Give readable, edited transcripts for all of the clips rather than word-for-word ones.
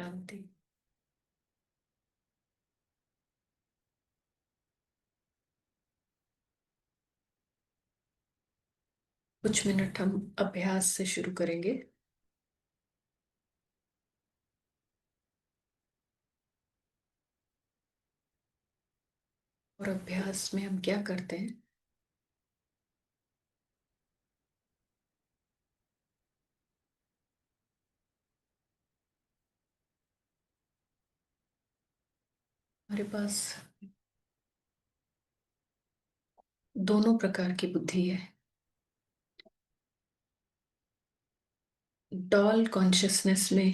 शांति। कुछ मिनट हम अभ्यास से शुरू करेंगे। और अभ्यास में हम क्या करते हैं? हमारे पास दोनों प्रकार की बुद्धि है। डॉल कॉन्शियसनेस में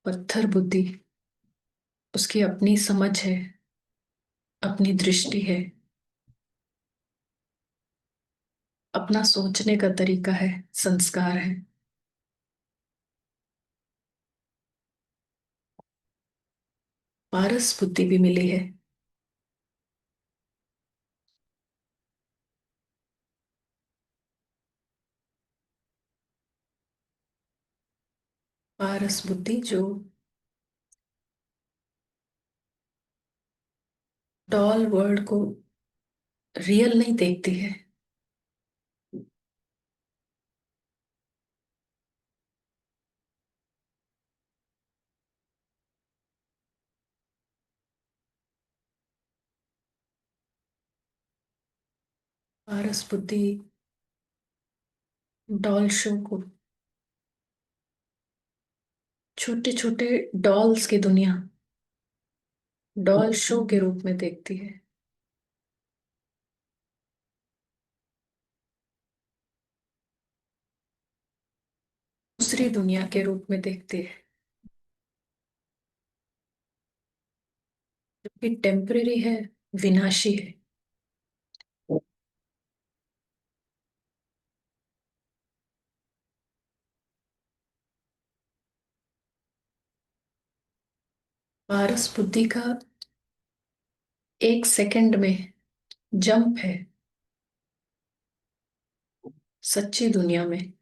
पत्थर बुद्धि, उसकी अपनी समझ है, अपनी दृष्टि है, अपना सोचने का तरीका है, संस्कार है। पारस बुद्धि भी मिली है। पारस बुद्धि जो डॉल वर्ल्ड को रियल नहीं देखती है। पारस बुद्धि डॉल शो को छोटे छोटे डॉल्स की दुनिया, डॉल शो के रूप में देखती है। दूसरी दुनिया के रूप में देखती है, जो कि टेम्परेरी है, विनाशी है। पारस बुद्धि का एक सेकंड में जंप है सच्ची दुनिया में,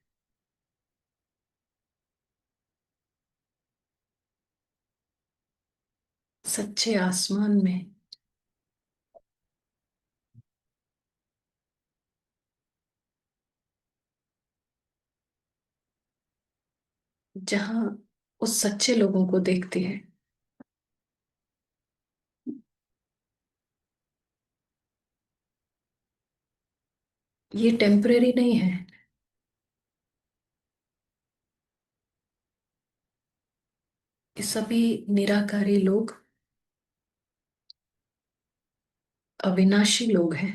सच्चे आसमान में, जहां उस सच्चे लोगों को देखती है। ये टेम्परेरी नहीं है। ये सभी निराकारी लोग अविनाशी लोग हैं।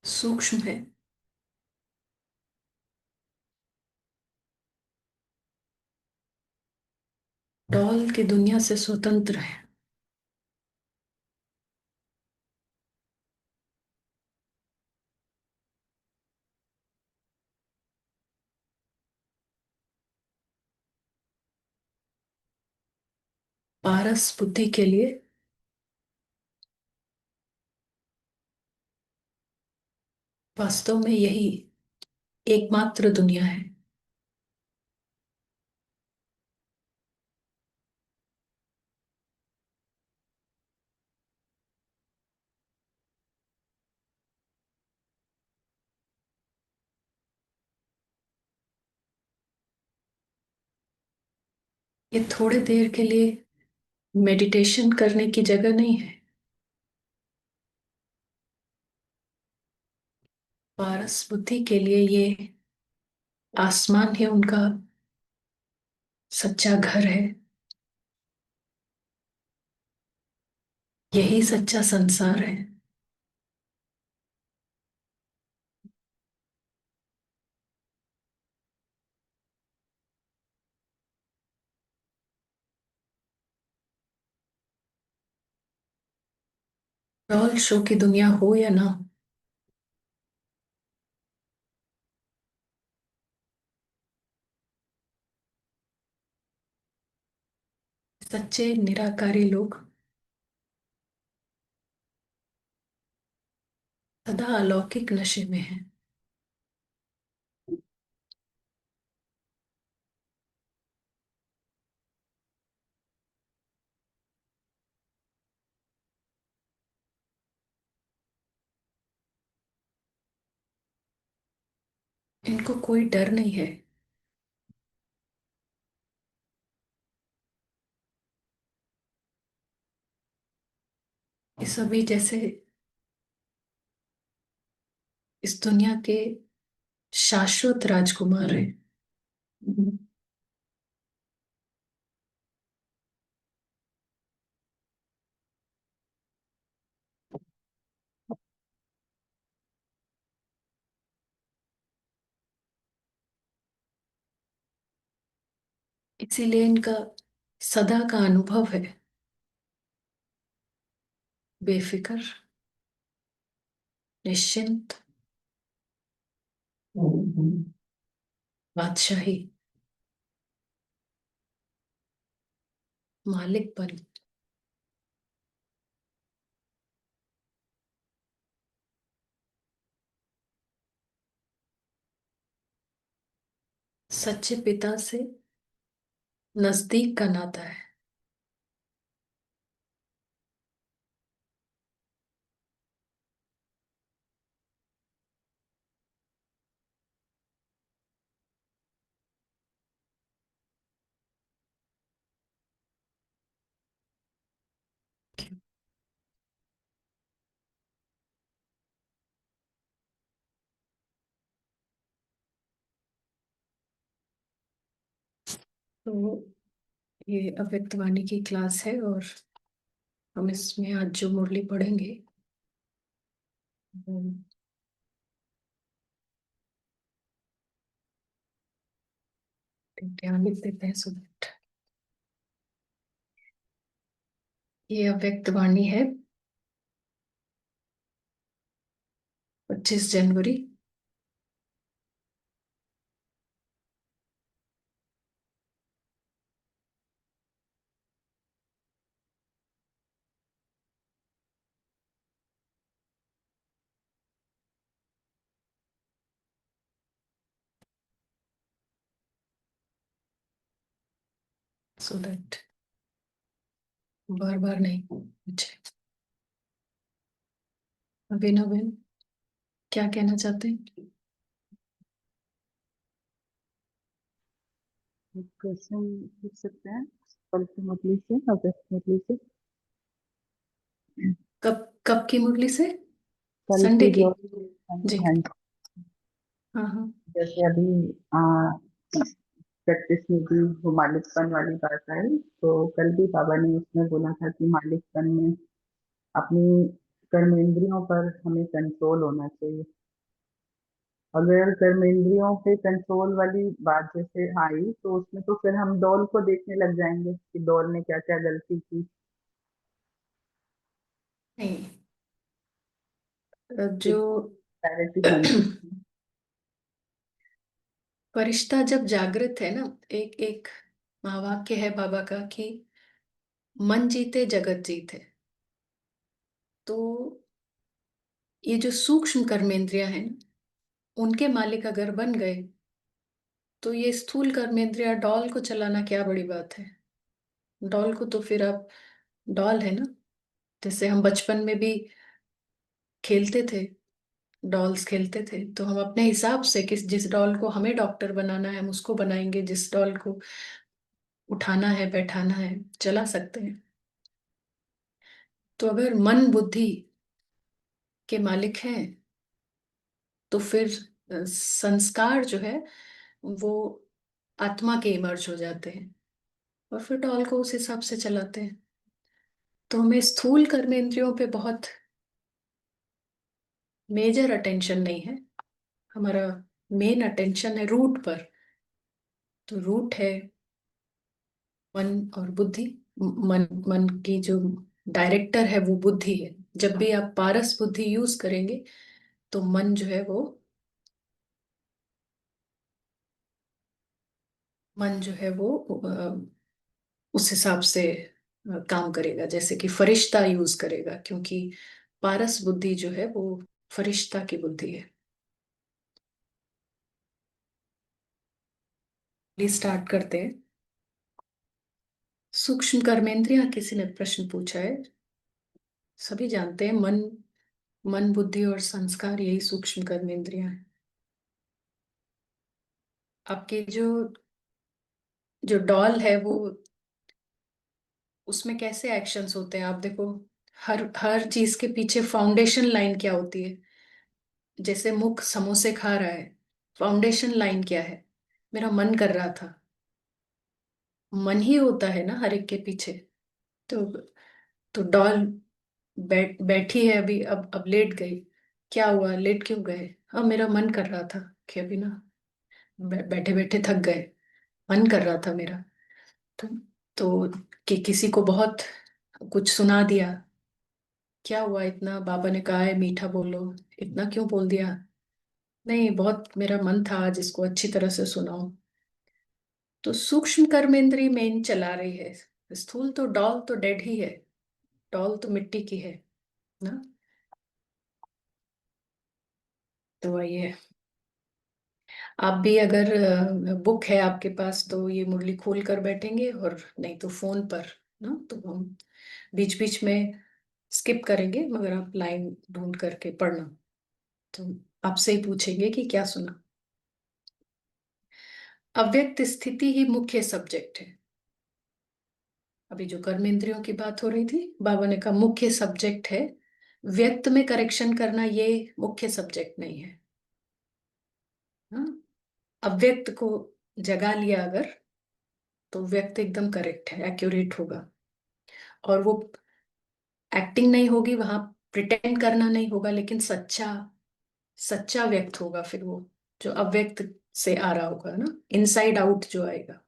सूक्ष्म है। डॉल की दुनिया से स्वतंत्र है। पारस बुद्धि के लिए वास्तव में यही एकमात्र दुनिया है। ये थोड़े देर के लिए मेडिटेशन करने की जगह नहीं है। पारस बुद्धि के लिए ये आसमान है, उनका सच्चा घर है। यही सच्चा संसार है। डॉल शो की दुनिया हो या ना हो, सच्चे निराकारी लोग सदा अलौकिक नशे में है। इनको कोई डर नहीं है। ये सभी जैसे इस दुनिया के शाश्वत राजकुमार हैं। इसीलिए इनका सदा का अनुभव है। बेफिक्र, निश्चिंत, बादशाही, मालिकपन। सच्चे पिता से नजदीक का नाता है। तो ये अव्यक्तवाणी की क्लास है और हम इसमें आज जो मुरली पढ़ेंगे वो ध्यान लिख देते हैं सुबह। ये अव्यक्तवाणी है 25 जनवरी। सो दैट बार बार नहीं पूछे। अभिनव बहन, क्या कहना चाहते हैं? क्वेश्चन पूछ सकते हैं कल की मुरली से, अगस्त मुरली से। कब कब की मुरली से? कल संडे की की। जो, जी। हाँ, हाँ हाँ। जैसे अभी प्रैक्टिस में भी वो मालिकपन वाली बात आई, तो कल भी बाबा ने उसमें बोला था कि मालिकपन में अपनी कर्मेंद्रियों पर हमें कंट्रोल होना चाहिए। अगर कर्मेंद्रियों पे कंट्रोल वाली बात जैसे आई, तो उसमें तो फिर हम डॉल को देखने लग जाएंगे कि डॉल ने क्या क्या गलती की। नहीं, जो क्लैरिटी बन सकती फरिश्ता जब जागृत है ना, एक एक महावाक्य है बाबा का कि मन जीते जगत जीते। तो ये जो सूक्ष्म कर्मेंद्रियां हैं ना, उनके मालिक अगर बन गए तो ये स्थूल कर्मेंद्रियां डॉल को चलाना क्या बड़ी बात है। डॉल को तो फिर आप, डॉल है ना, जैसे हम बचपन में भी खेलते थे, डॉल्स खेलते थे, तो हम अपने हिसाब से किस जिस डॉल को हमें डॉक्टर बनाना है हम उसको बनाएंगे, जिस डॉल को उठाना है बैठाना है चला सकते हैं। तो अगर मन बुद्धि के मालिक हैं तो फिर संस्कार जो है वो आत्मा के इमर्ज हो जाते हैं और फिर डॉल को उस हिसाब से चलाते हैं। तो हमें स्थूल कर्मेंद्रियों पे बहुत मेजर अटेंशन नहीं है। हमारा मेन अटेंशन है रूट पर। तो रूट है मन और बुद्धि। मन, मन की जो डायरेक्टर है वो बुद्धि है। जब भी आप पारस बुद्धि यूज करेंगे तो मन जो है वो, मन जो है वो उस हिसाब से काम करेगा जैसे कि फरिश्ता यूज करेगा, क्योंकि पारस बुद्धि जो है वो फरिश्ता की बुद्धि है। प्लीज स्टार्ट करते हैं। सूक्ष्म कर्मेंद्रियां किसी ने प्रश्न पूछा है। सभी जानते हैं मन, मन बुद्धि और संस्कार यही सूक्ष्म कर्मेंद्रियां हैं। आपकी जो जो डॉल है वो, उसमें कैसे एक्शंस होते हैं आप देखो। हर हर चीज के पीछे फाउंडेशन लाइन क्या होती है। जैसे मुख समोसे खा रहा है, फाउंडेशन लाइन क्या है? मेरा मन कर रहा था। मन ही होता है ना हर एक के पीछे। तो डॉल बैठी है अभी, अब लेट गई। क्या हुआ, लेट क्यों गए? हाँ, मेरा मन कर रहा था कि अभी ना बैठे बैठे थक गए, मन कर रहा था मेरा। तो कि किसी को बहुत कुछ सुना दिया। क्या हुआ, इतना बाबा ने कहा है मीठा बोलो, इतना क्यों बोल दिया? नहीं, बहुत मेरा मन था आज इसको अच्छी तरह से सुनाओ। तो सूक्ष्म कर्मेंद्री मेन चला रही है। स्थूल तो डॉल तो डेड ही है, डॉल तो मिट्टी की है ना। तो ये आप भी अगर बुक है आपके पास तो ये मुरली खोल कर बैठेंगे, और नहीं तो फोन पर ना, तो हम बीच बीच में स्किप करेंगे, मगर आप लाइन ढूंढ करके पढ़ना। तो आपसे ही पूछेंगे कि क्या सुना। अव्यक्त स्थिति ही मुख्य सब्जेक्ट है। अभी जो कर्मेंद्रियों की बात हो रही थी, बाबा ने कहा मुख्य सब्जेक्ट है। व्यक्त में करेक्शन करना ये मुख्य सब्जेक्ट नहीं है। हाँ, अव्यक्त को जगा लिया अगर, तो व्यक्त एकदम करेक्ट है, एक्यूरेट होगा। और वो एक्टिंग नहीं होगी वहां, प्रिटेंड करना नहीं होगा, लेकिन सच्चा सच्चा व्यक्त होगा फिर वो, जो अव्यक्त से आ रहा होगा ना, इनसाइड आउट जो आएगा।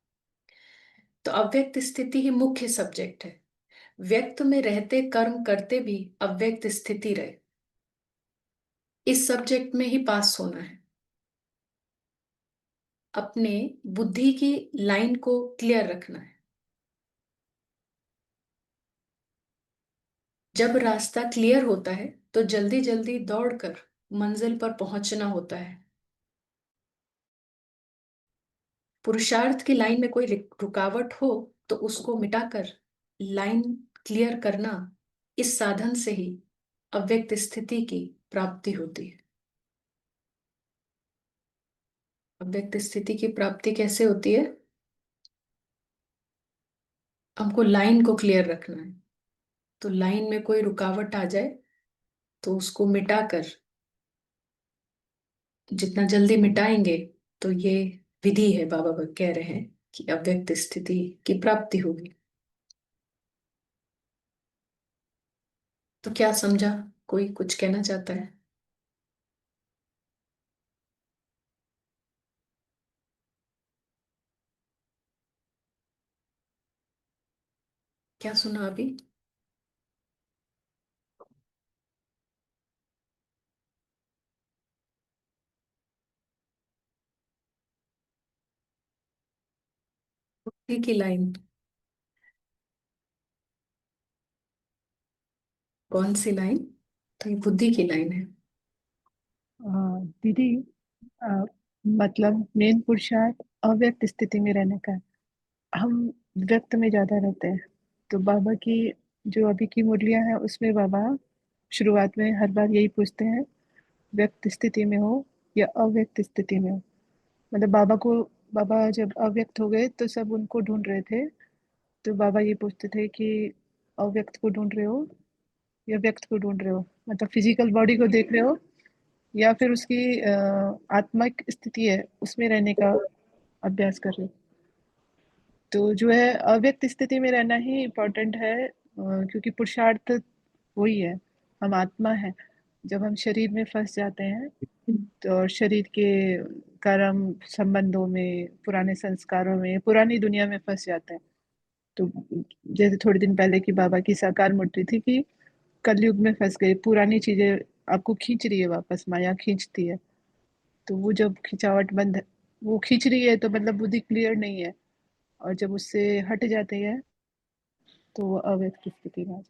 तो अव्यक्त स्थिति ही मुख्य सब्जेक्ट है। व्यक्त में रहते कर्म करते भी अव्यक्त स्थिति रहे, इस सब्जेक्ट में ही पास होना है। अपने बुद्धि की लाइन को क्लियर रखना है। जब रास्ता क्लियर होता है तो जल्दी जल्दी दौड़कर मंजिल पर पहुंचना होता है। पुरुषार्थ की लाइन में कोई रुकावट हो तो उसको मिटाकर लाइन क्लियर करना, इस साधन से ही अव्यक्त स्थिति की प्राप्ति होती है। अव्यक्त स्थिति की प्राप्ति कैसे होती है? हमको लाइन को क्लियर रखना है। तो लाइन में कोई रुकावट आ जाए तो उसको मिटाकर, जितना जल्दी मिटाएंगे, तो ये विधि है, बाबा कह रहे हैं कि अव्यक्त स्थिति की प्राप्ति होगी। तो क्या समझा? कोई कुछ कहना चाहता है? क्या सुना अभी? बुद्धि की लाइन? कौन सी लाइन? तो ये बुद्धि की लाइन है। दीदी, अ, मतलब मेन पुरुषार्थ अव्यक्त स्थिति में रहने का है। हम व्यक्त में ज्यादा रहते हैं। तो बाबा की जो अभी की मुरलियां हैं उसमें बाबा शुरुआत में हर बार यही पूछते हैं, व्यक्त स्थिति में हो या अव्यक्त स्थिति में हो। मतलब बाबा जब अव्यक्त हो गए तो सब उनको ढूंढ रहे थे। तो बाबा ये पूछते थे कि अव्यक्त को ढूंढ रहे हो या व्यक्त को ढूंढ रहे हो, मतलब फिजिकल बॉडी को देख रहे हो या फिर उसकी आत्मिक स्थिति है उसमें रहने का अभ्यास कर रहे हो। तो जो है अव्यक्त स्थिति में रहना ही इम्पोर्टेंट है, क्योंकि पुरुषार्थ वही है, हम आत्मा है। जब हम शरीर में फंस जाते हैं तो शरीर के कर्म संबंधों में, पुराने संस्कारों में, पुरानी दुनिया में फंस जाते हैं। तो जैसे थोड़े दिन पहले की बाबा की साकार मूर्ति थी कि कलयुग में फंस गई, पुरानी चीजें आपको खींच रही है वापस, माया खींचती है। तो वो जब खिंचावट बंद, वो खींच रही है तो मतलब बुद्धि क्लियर नहीं है, और जब उससे हट जाती है तो वो अव्यक्त स्थिति में आ जाती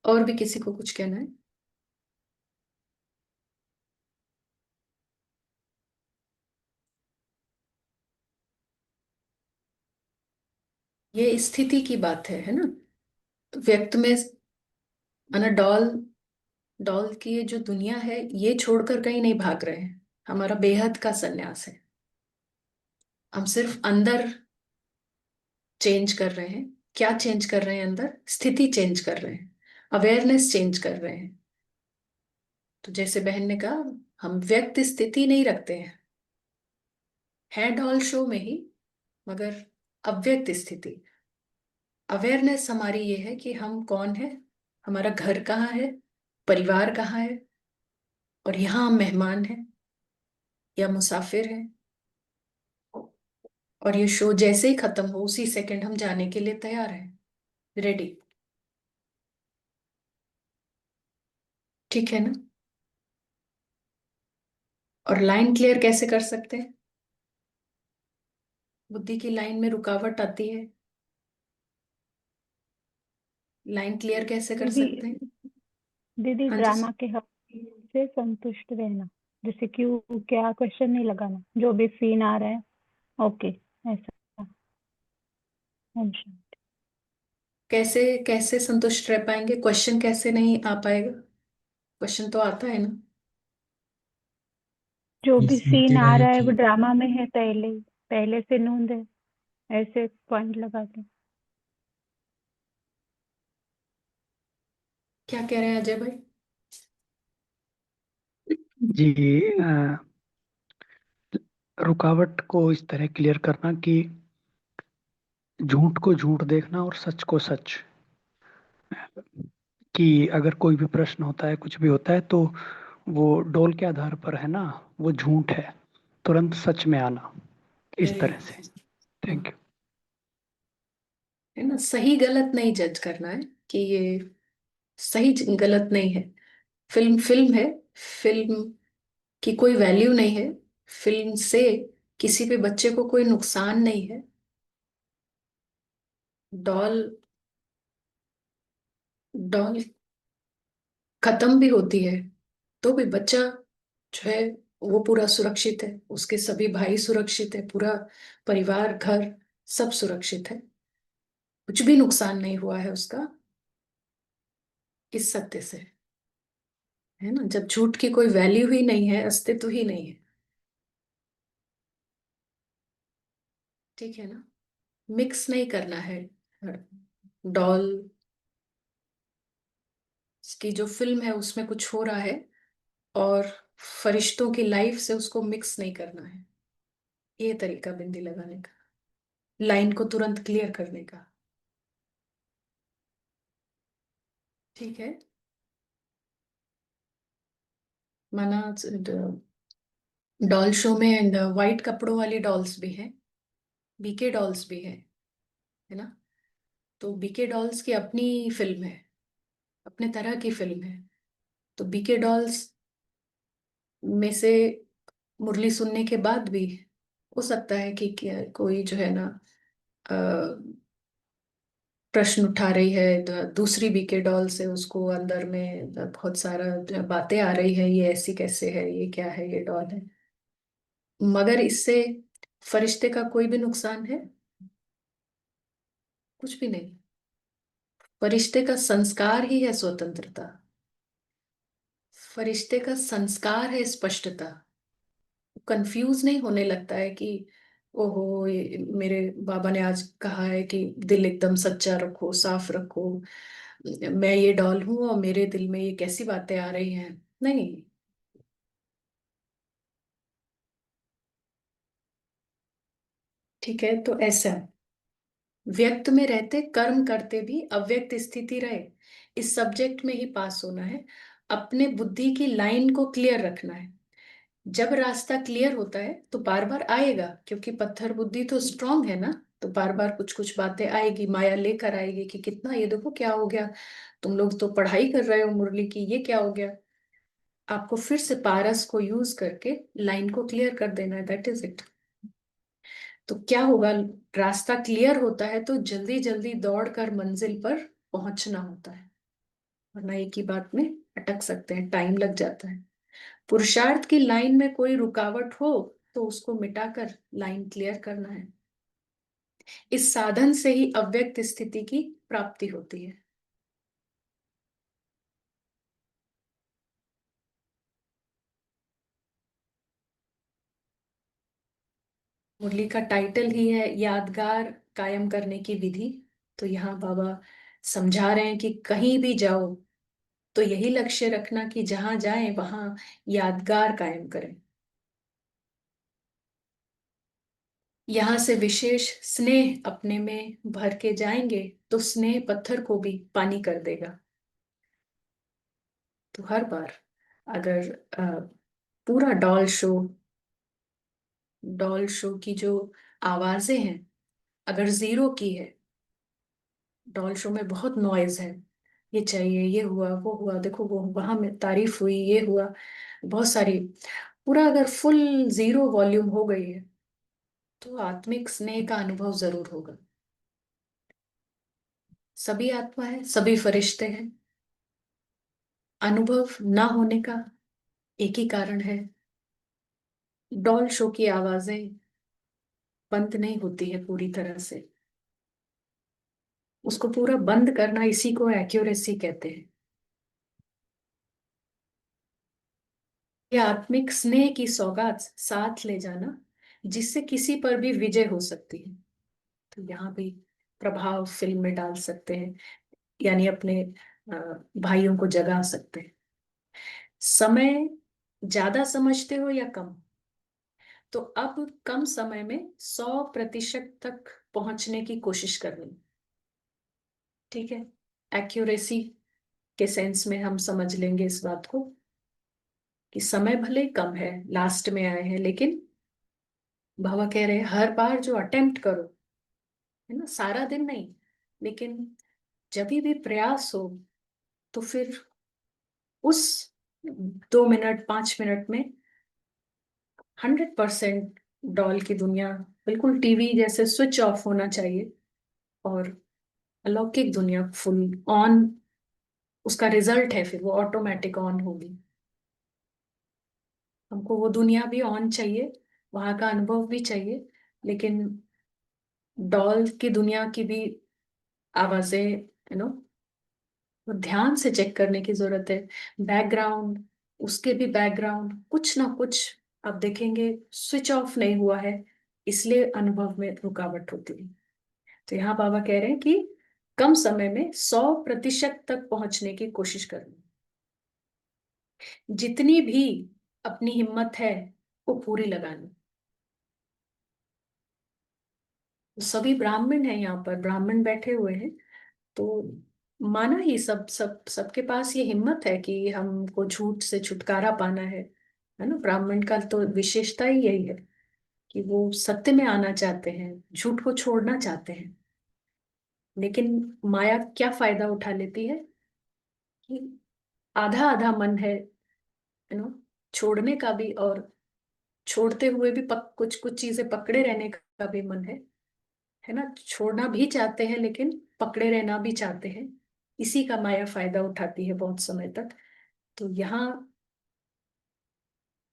और भी किसी को कुछ कहना है? ये स्थिति की बात है ना? तो व्यक्त में माना डॉल, डॉल की ये जो दुनिया है ये छोड़कर कहीं नहीं भाग रहे हैं। हमारा बेहद का संन्यास है। हम सिर्फ अंदर चेंज कर रहे हैं। क्या चेंज कर रहे हैं? अंदर स्थिति चेंज कर रहे हैं, अवेयरनेस चेंज कर रहे हैं। तो जैसे बहन ने कहा, हम व्यक्त स्थिति नहीं रखते हैं, है डॉल शो में ही, मगर अव्यक्त स्थिति। अवेयरनेस हमारी ये है कि हम कौन है, हमारा घर कहाँ है, परिवार कहाँ है, और यहाँ हम मेहमान हैं या मुसाफिर हैं। और ये शो जैसे ही खत्म हो उसी सेकंड हम जाने के लिए तैयार हैं, रेडी। ठीक है ना? और लाइन क्लियर कैसे कर सकते हैं? बुद्धि की लाइन में रुकावट आती है, लाइन क्लियर कैसे कर दीदी सकते हैं? दीदी हाँ जी। ड्रामा के हर से संतुष्ट रहना, जैसे क्यों क्या क्वेश्चन नहीं लगाना, जो भी सीन आ रहा है ओके ऐसा। अच्छा। कैसे कैसे संतुष्ट रह पाएंगे? क्वेश्चन कैसे नहीं आ पाएगा? क्वेश्चन तो आता है ना। जो भी सीन सुनती आ रहे रहा है वो कि ड्रामा में है, पहले से नूंद है, ऐसे पॉइंट लगाते। क्या कह रहे हैं अजय भाई? जी रुकावट को इस तरह क्लियर करना कि झूठ को झूठ देखना और सच को सच, कि अगर कोई भी प्रश्न होता है कुछ भी होता है तो वो डोल के आधार पर है ना, वो झूठ है, तुरंत सच में आना, इस वेरी तरह से। गुड। Thank you. है ना, सही गलत नहीं जज करना है कि ये सही गलत नहीं है। फिल्म फिल्म है, फिल्म की कोई वैल्यू नहीं है, फिल्म से किसी भी बच्चे को कोई नुकसान नहीं है। डॉल, डॉल खत्म भी होती है तो भी बच्चा जो है वो पूरा सुरक्षित है, उसके सभी भाई सुरक्षित है, पूरा परिवार घर सब सुरक्षित है, कुछ भी नुकसान नहीं हुआ है उसका इस सत्य से। है ना, जब झूठ की कोई वैल्यू ही नहीं है, अस्तित्व ही नहीं है। ठीक है ना? मिक्स नहीं करना है। डॉल की जो फिल्म है उसमें कुछ हो रहा है और फरिश्तों की लाइफ से उसको मिक्स नहीं करना है। ये तरीका बिंदी लगाने का, लाइन को तुरंत क्लियर करने का। ठीक है? माना डॉल शो में वाइट कपड़ों वाली डॉल्स भी हैं, बीके डॉल्स भी हैं, है ना? तो बीके डॉल्स की अपनी फिल्म है, अपने तरह की फिल्म है। तो बीके डॉल्स में से मुरली सुनने के बाद भी हो सकता है कि क्या कोई जो है ना अ, प्रश्न उठा रही है, दूसरी बीके डॉल से उसको अंदर में बहुत सारा बातें आ रही है, ये ऐसी कैसे है, ये क्या है, ये डॉल है। मगर इससे फरिश्ते का कोई भी नुकसान है? कुछ भी नहीं। फरिश्ते का संस्कार ही है स्वतंत्रता, फरिश्ते का संस्कार है स्पष्टता। कंफ्यूज नहीं होने लगता है कि ओहो मेरे बाबा ने आज कहा है कि दिल एकदम सच्चा रखो, साफ रखो, मैं ये डॉल हूं और मेरे दिल में ये कैसी बातें आ रही हैं। नहीं। ठीक है, तो ऐसा व्यक्त में रहते कर्म करते भी अव्यक्त स्थिति रहे, इस सब्जेक्ट में ही पास होना है। अपने बुद्धि की लाइन को क्लियर रखना है। जब रास्ता क्लियर होता है तो बार बार आएगा, क्योंकि पत्थर बुद्धि तो स्ट्रांग है ना। तो बार बार कुछ कुछ बातें आएगी, माया लेकर आएगी कि कितना ये देखो क्या हो गया, तुम लोग तो पढ़ाई कर रहे हो मुरली की, ये क्या हो गया। आपको फिर से पारस को यूज करके लाइन को क्लियर कर देना है, दैट इज इट। तो क्या होगा, रास्ता क्लियर होता है तो जल्दी जल्दी दौड़ कर मंजिल पर पहुंचना होता है। वरना एक ही बात में अटक सकते हैं, टाइम लग जाता है। पुरुषार्थ की लाइन में कोई रुकावट हो तो उसको मिटाकर लाइन क्लियर करना है। इस साधन से ही अव्यक्त स्थिति की प्राप्ति होती है। मुरली का टाइटल ही है यादगार कायम करने की विधि। तो यहाँ बाबा समझा रहे हैं कि कहीं भी जाओ तो यही लक्ष्य रखना कि जहां जाएं वहां यादगार कायम करें। यहां से विशेष स्नेह अपने में भर के जाएंगे तो स्नेह पत्थर को भी पानी कर देगा। तो हर बार अगर पूरा डॉल शो की जो आवाजें हैं अगर जीरो की है, डॉल शो में बहुत नॉइज है, ये चाहिए, ये हुआ, वो हुआ, देखो वो वहां में तारीफ हुई, ये हुआ, बहुत सारी, पूरा अगर फुल जीरो वॉल्यूम हो गई है तो आत्मिक स्नेह का अनुभव जरूर होगा। सभी आत्मा है, सभी फरिश्ते हैं। अनुभव ना होने का एक ही कारण है, डॉल शो की आवाजें बंद नहीं होती है पूरी तरह से। उसको पूरा बंद करना, इसी को एक्यूरेसी कहते हैं। यह आत्मिक स्नेह की सौगात साथ ले जाना जिससे किसी पर भी विजय हो सकती है। तो यहाँ भी प्रभाव फिल्म में डाल सकते हैं, यानी अपने अ, भाइयों को जगा सकते हैं। समय ज्यादा समझते हो या कम, तो अब कम समय में 100% तक पहुंचने की कोशिश करनी। ठीक है, एक्यूरेसी के सेंस में हम समझ लेंगे इस बात को कि समय भले कम है, लास्ट में आए हैं, लेकिन बाबा कह रहे हैं हर बार जो अटेम्प्ट करो, है ना, सारा दिन नहीं, लेकिन जब भी प्रयास हो तो फिर उस 2 मिनट 5 मिनट में 100% डॉल की दुनिया बिल्कुल टीवी जैसे स्विच ऑफ होना चाहिए और अलौकिक दुनिया फुल ऑन, उसका रिजल्ट है फिर वो ऑटोमेटिक ऑन होगी। हमको वो दुनिया भी ऑन चाहिए, वहां का अनुभव भी चाहिए, लेकिन डॉल की दुनिया की भी आवाजें, वो ध्यान से चेक करने की जरूरत है। बैकग्राउंड, उसके भी बैकग्राउंड कुछ ना कुछ आप देखेंगे स्विच ऑफ नहीं हुआ है, इसलिए अनुभव में रुकावट होती है। तो यहाँ बाबा कह रहे हैं कि कम समय में 100% तक पहुंचने की कोशिश करनी। जितनी भी अपनी हिम्मत है वो पूरी लगानी। सभी ब्राह्मण हैं, यहाँ पर ब्राह्मण बैठे हुए हैं, तो माना ही सबके पास ये हिम्मत है कि हमको झूठ से छुटकारा पाना है ना। ब्राह्मण का तो विशेषता ही यही है कि वो सत्य में आना चाहते हैं, झूठ को छोड़ना चाहते हैं। लेकिन माया क्या फायदा उठा लेती है कि आधा आधा मन है, छोड़ने का भी, और छोड़ते हुए भी कुछ कुछ चीजें पकड़े रहने का भी मन है ना। छोड़ना भी चाहते हैं लेकिन पकड़े रहना भी चाहते हैं। इसी का माया फायदा उठाती है बहुत समय तक। तो यहाँ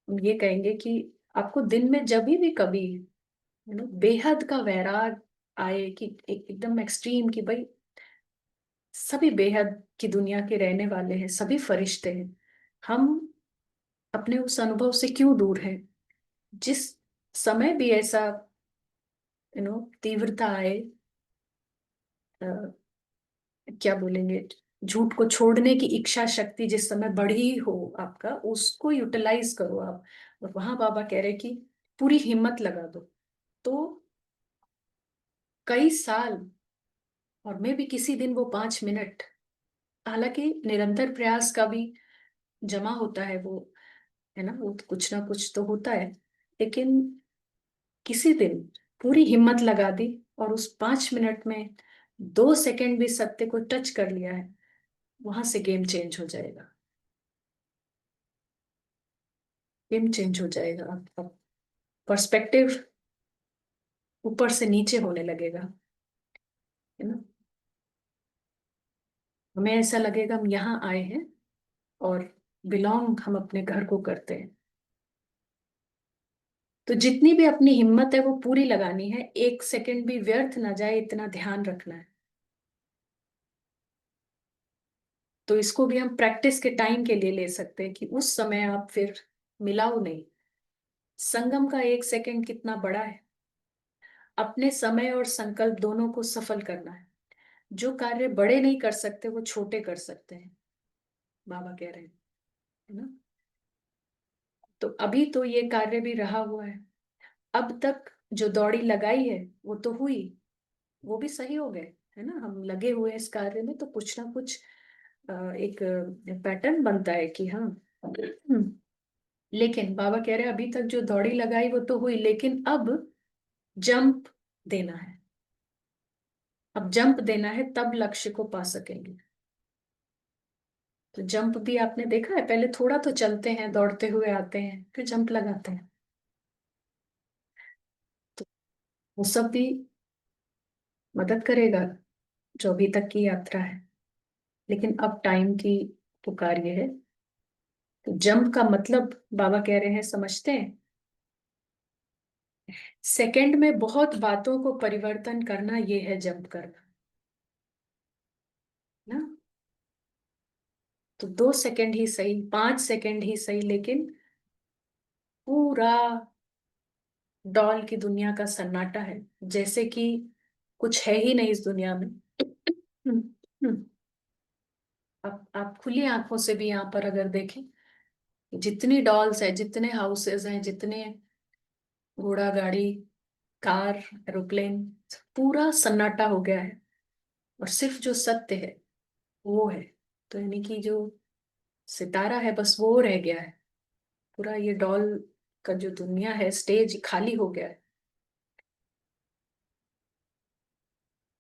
हम ये कहेंगे कि आपको दिन में जब भी कभी बेहद का वैराग आए कि एकदम एक्सट्रीम, कि भाई सभी बेहद की दुनिया के रहने वाले हैं, सभी फरिश्ते हैं, हम अपने उस अनुभव से क्यों दूर हैं। जिस समय भी ऐसा तीव्रता आए, अ, क्या बोलेंगे, झूठ को छोड़ने की इच्छा शक्ति जिस समय बढ़ी हो आपका, उसको यूटिलाइज करो आप। और वहां बाबा कह रहे कि पूरी हिम्मत लगा दो। तो कई साल, और मैं भी किसी दिन वो 5 मिनट, हालांकि निरंतर प्रयास का भी जमा होता है वो, है ना, वो तो कुछ ना कुछ तो होता है, लेकिन किसी दिन पूरी हिम्मत लगा दी और उस 5 मिनट में 2 सेकंड भी सत्य को टच कर लिया है, वहां से गेम चेंज हो जाएगा। गेम चेंज हो जाएगा आपका पर्सपेक्टिव, ऊपर से नीचे होने लगेगा, है ना। हमें ऐसा लगेगा हम यहाँ आए हैं और बिलोंग हम अपने घर को करते हैं। तो जितनी भी अपनी हिम्मत है वो पूरी लगानी है, 1 सेकंड भी व्यर्थ ना जाए इतना ध्यान रखना है। तो इसको भी हम प्रैक्टिस के टाइम के लिए ले सकते हैं कि उस समय आप फिर मिलाओ नहीं। संगम का 1 सेकंड कितना बड़ा है। अपने समय और संकल्प दोनों को सफल करना है। जो कार्य बड़े नहीं कर सकते वो छोटे कर सकते हैं, बाबा कह रहे हैं, है ना। तो अभी तो ये कार्य भी रहा हुआ है। अब तक जो दौड़ी लगाई है वो तो हुई, वो भी सही हो गए, है ना। हम लगे हुए हैं इस कार्य में तो कुछ ना कुछ एक पैटर्न बनता है कि हाँ। लेकिन बाबा कह रहे हैं अभी तक जो दौड़ी लगाई वो तो हुई, लेकिन अब जंप देना है। अब जंप देना है तब लक्ष्य को पा सकेंगे। तो जंप भी आपने देखा है, पहले थोड़ा तो चलते हैं, दौड़ते हुए आते हैं, फिर जंप लगाते हैं। तो वो सब भी मदद करेगा जो अभी तक की यात्रा है। लेकिन अब टाइम की पुकार ये है। तो जंप का मतलब बाबा कह रहे हैं, समझते हैं, सेकंड में बहुत बातों को परिवर्तन करना, ये है जंप करना ना। तो 2 सेकंड ही सही, 5 सेकंड ही सही, लेकिन पूरा डॉल की दुनिया का सन्नाटा है, जैसे कि कुछ है ही नहीं इस दुनिया में। हम्म, हम्म। आप खुली आंखों से भी यहाँ पर अगर देखें, जितनी डॉल्स है, जितने हाउसेस हैं, जितने घोड़ा गाड़ी, कार, एरोप्लेन, पूरा सन्नाटा हो गया है। और सिर्फ जो सत्य है वो है। तो यानी कि जो सितारा है बस वो रह गया है। पूरा ये डॉल का जो दुनिया है, स्टेज खाली हो गया है।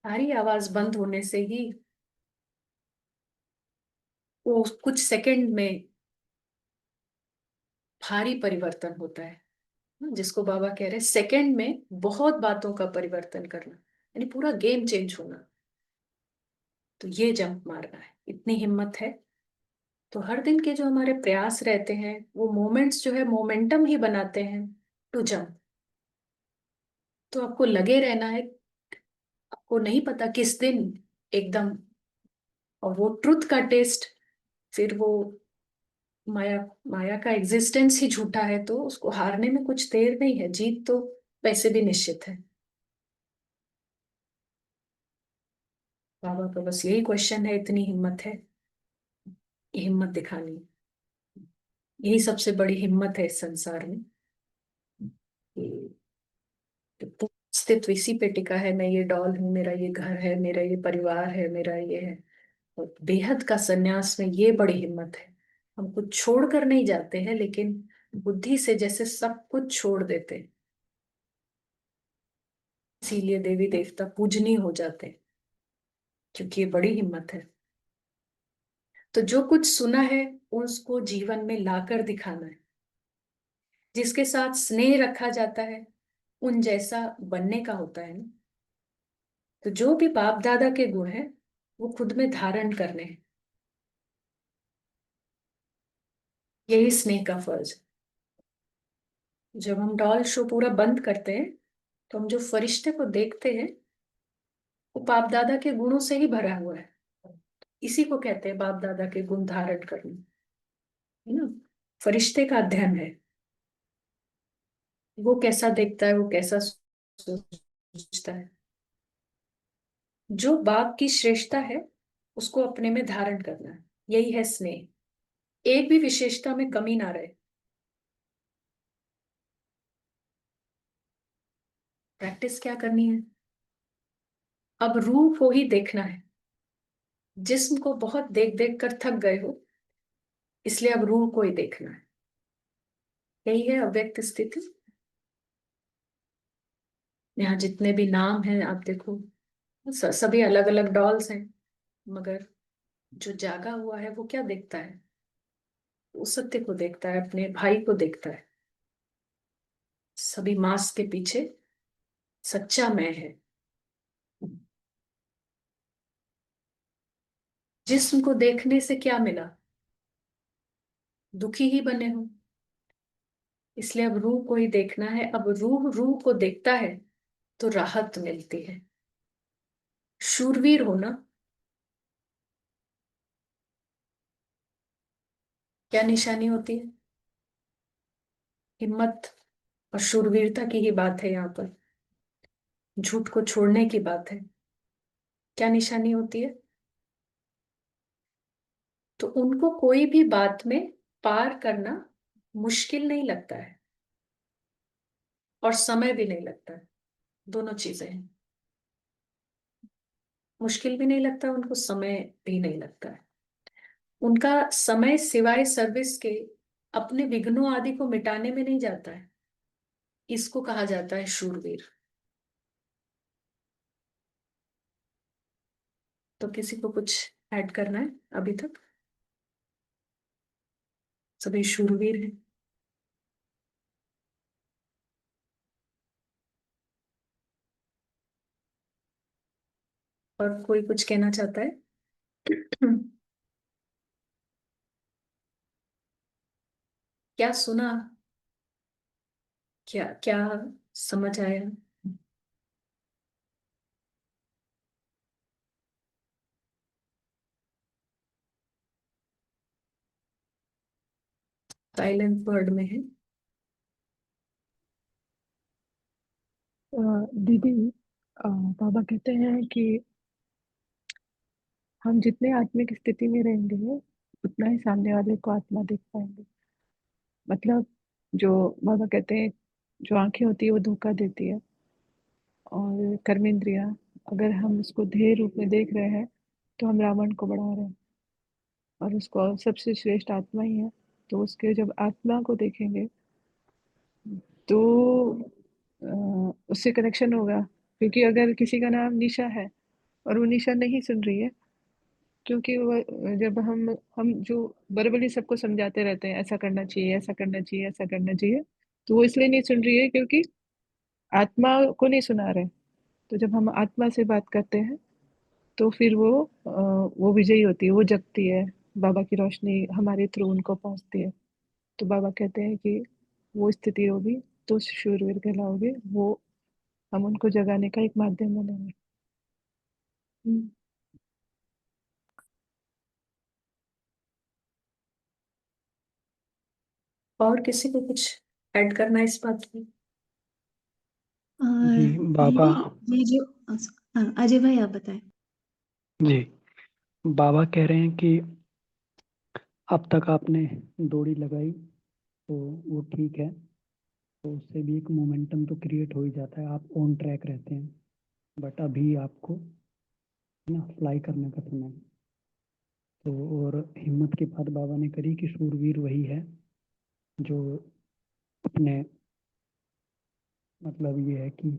सारी आवाज बंद होने से ही वो कुछ सेकंड में भारी परिवर्तन होता है। जिसको बाबा कह रहे हैं सेकंड में बहुत बातों का परिवर्तन करना, यानी पूरा गेम चेंज होना। तो ये जंप मारना है, इतनी हिम्मत है। तो हर दिन के जो हमारे प्रयास रहते हैं वो मोमेंट्स जो है मोमेंटम ही बनाते हैं टू जंप। तो आपको लगे रहना है। आपको नहीं पता किस दिन एकदम, और वो ट्रुथ का टेस्ट, फिर वो माया, माया का एग्जिस्टेंस ही झूठा है, तो उसको हारने में कुछ देर नहीं है, जीत तो वैसे भी निश्चित है। बाबा का बस यही क्वेश्चन है, इतनी हिम्मत है, ये हिम्मत दिखानी है। यही सबसे बड़ी हिम्मत है इस संसार में, कि पूरा अस्तित्व इसी पे टिका है। मैं ये डॉल हूँ, मेरा ये घर है, मेरा ये परिवार है, मेरा ये है। और बेहद का सन्यास में ये बड़ी हिम्मत है। हम कुछ छोड़ कर नहीं जाते हैं, लेकिन बुद्धि से जैसे सब कुछ छोड़ देते हैं। इसीलिए देवी देवता पूजनीय हो जाते हैं, क्योंकि ये बड़ी हिम्मत है। तो जो कुछ सुना है उसको जीवन में लाकर दिखाना है। जिसके साथ स्नेह रखा जाता है उन जैसा बनने का होता है ना। तो जो भी बाप दादा के गुण हैं वो खुद में धारण करने हैं। यही स्नेह का फर्ज है। जब हम डॉल शो पूरा बंद करते हैं तो हम जो फरिश्ते को देखते हैं वो बाप दादा के गुणों से ही भरा हुआ है। इसी को कहते हैं बाप दादा के गुण धारण करना, है ना। फरिश्ते का अध्ययन है। वो कैसा देखता है, वो कैसा सोचता है। जो बाप की श्रेष्ठता है उसको अपने में धारण करना है, यही है स्नेह। एक भी विशेषता में कमी ना रहे। प्रैक्टिस क्या करनी है, अब रूह को ही देखना है। जिस्म को बहुत देख देख कर थक गए हो, इसलिए अब रूह को ही देखना है। यही है अव्यक्त स्थिति। यहाँ जितने भी नाम हैं आप देखो, सभी अलग अलग डॉल्स हैं, मगर जो जागा हुआ है वो क्या देखता है, वो सत्य को देखता है, अपने भाई को देखता है। सभी मास्क के पीछे सच्चा मैं है। जिस्म को देखने से क्या मिला? दुखी ही बने हो। इसलिए अब रूह को ही देखना है। अब रूह रूह को देखता है तो राहत मिलती है। शूरवीर हो ना। क्या निशानी होती है? हिम्मत और शूरवीरता की ही बात है यहाँ पर। झूठ को छोड़ने की बात है। क्या निशानी होती है? तो उनको कोई भी बात में पार करना मुश्किल नहीं लगता है और समय भी नहीं लगता है। दोनों चीजें हैं। मुश्किल भी नहीं लगता उनको, समय भी नहीं लगता है। उनका समय सिवाय सर्विस के अपने विघ्नों आदि को मिटाने में नहीं जाता है। इसको कहा जाता है शूरवीर। तो किसी को कुछ ऐड करना है अभी तक? सभी शूरवीर हैं। और कोई कुछ कहना चाहता है? क्या सुना? क्या क्या समझ आया? साइलेंट वर्ड में है। दीदी, बाबा कहते हैं कि हम जितने आत्मिक स्थिति में रहेंगे उतना ही सामने वाले को आत्मा देख पाएंगे। मतलब जो बाबा कहते हैं, जो आंखें होती है वो धोखा देती है, और कर्मेंद्रिया, अगर हम उसको ध्येय रूप में देख रहे हैं तो हम रावण को बढ़ा रहे हैं, और उसको सबसे श्रेष्ठ आत्मा ही है। तो उसके जब आत्मा को देखेंगे तो उससे कनेक्शन होगा। क्योंकि अगर किसी का नाम निशा है और वो निशा नहीं सुन रही है, क्योंकि वो जब हम जो बराबरी सबको समझाते रहते हैं, ऐसा करना चाहिए, ऐसा करना चाहिए, ऐसा करना चाहिए, तो वो इसलिए नहीं सुन रही है क्योंकि आत्मा को नहीं सुना रहे। तो जब हम आत्मा से बात करते हैं तो फिर वो विजयी होती है, वो जगती है। बाबा की रोशनी हमारे थ्रू उनको पहुंचती है। तो बाबा कहते हैं कि वो स्थिति होगी तो शूरवीर कहलाओगे। वो हम उनको जगाने का एक माध्यम बनेंगे। और किसी को कुछ ऐड करना है इस बात में? जी बाबा। दीदी, ये जो अजय भाई आप बताएं। जी बाबा कह रहे हैं कि अब तक आपने दौड़ी लगाई तो वो ठीक है, तो उससे भी एक मोमेंटम तो क्रिएट हो ही जाता है, आप ऑन ट्रैक रहते हैं। बट अभी आपको है ना फ्लाई करने का समय है। तो और हिम्मत की बात बाबा ने करी कि शूरवीर वही है जो अपने मतलब ये है कि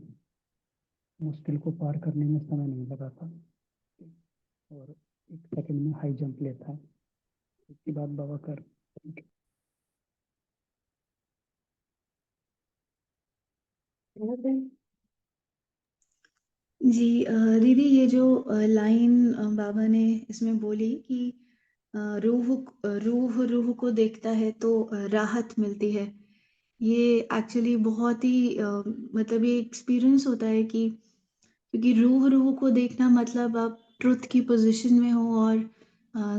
मुश्किल को पार करने में समय नहीं लगाता और एक सेकंड में हाई जंप लेता है। इसकी बात बाबा कर। जी दीदी, ये जो लाइन बाबा ने इसमें बोली कि रूह रूह रूह को देखता है तो राहत मिलती है। ये एक्चुअली बहुत ही मतलब ये एक्सपीरियंस होता है कि क्योंकि रूह रूह को देखना मतलब आप ट्रुथ की पोजीशन में हो और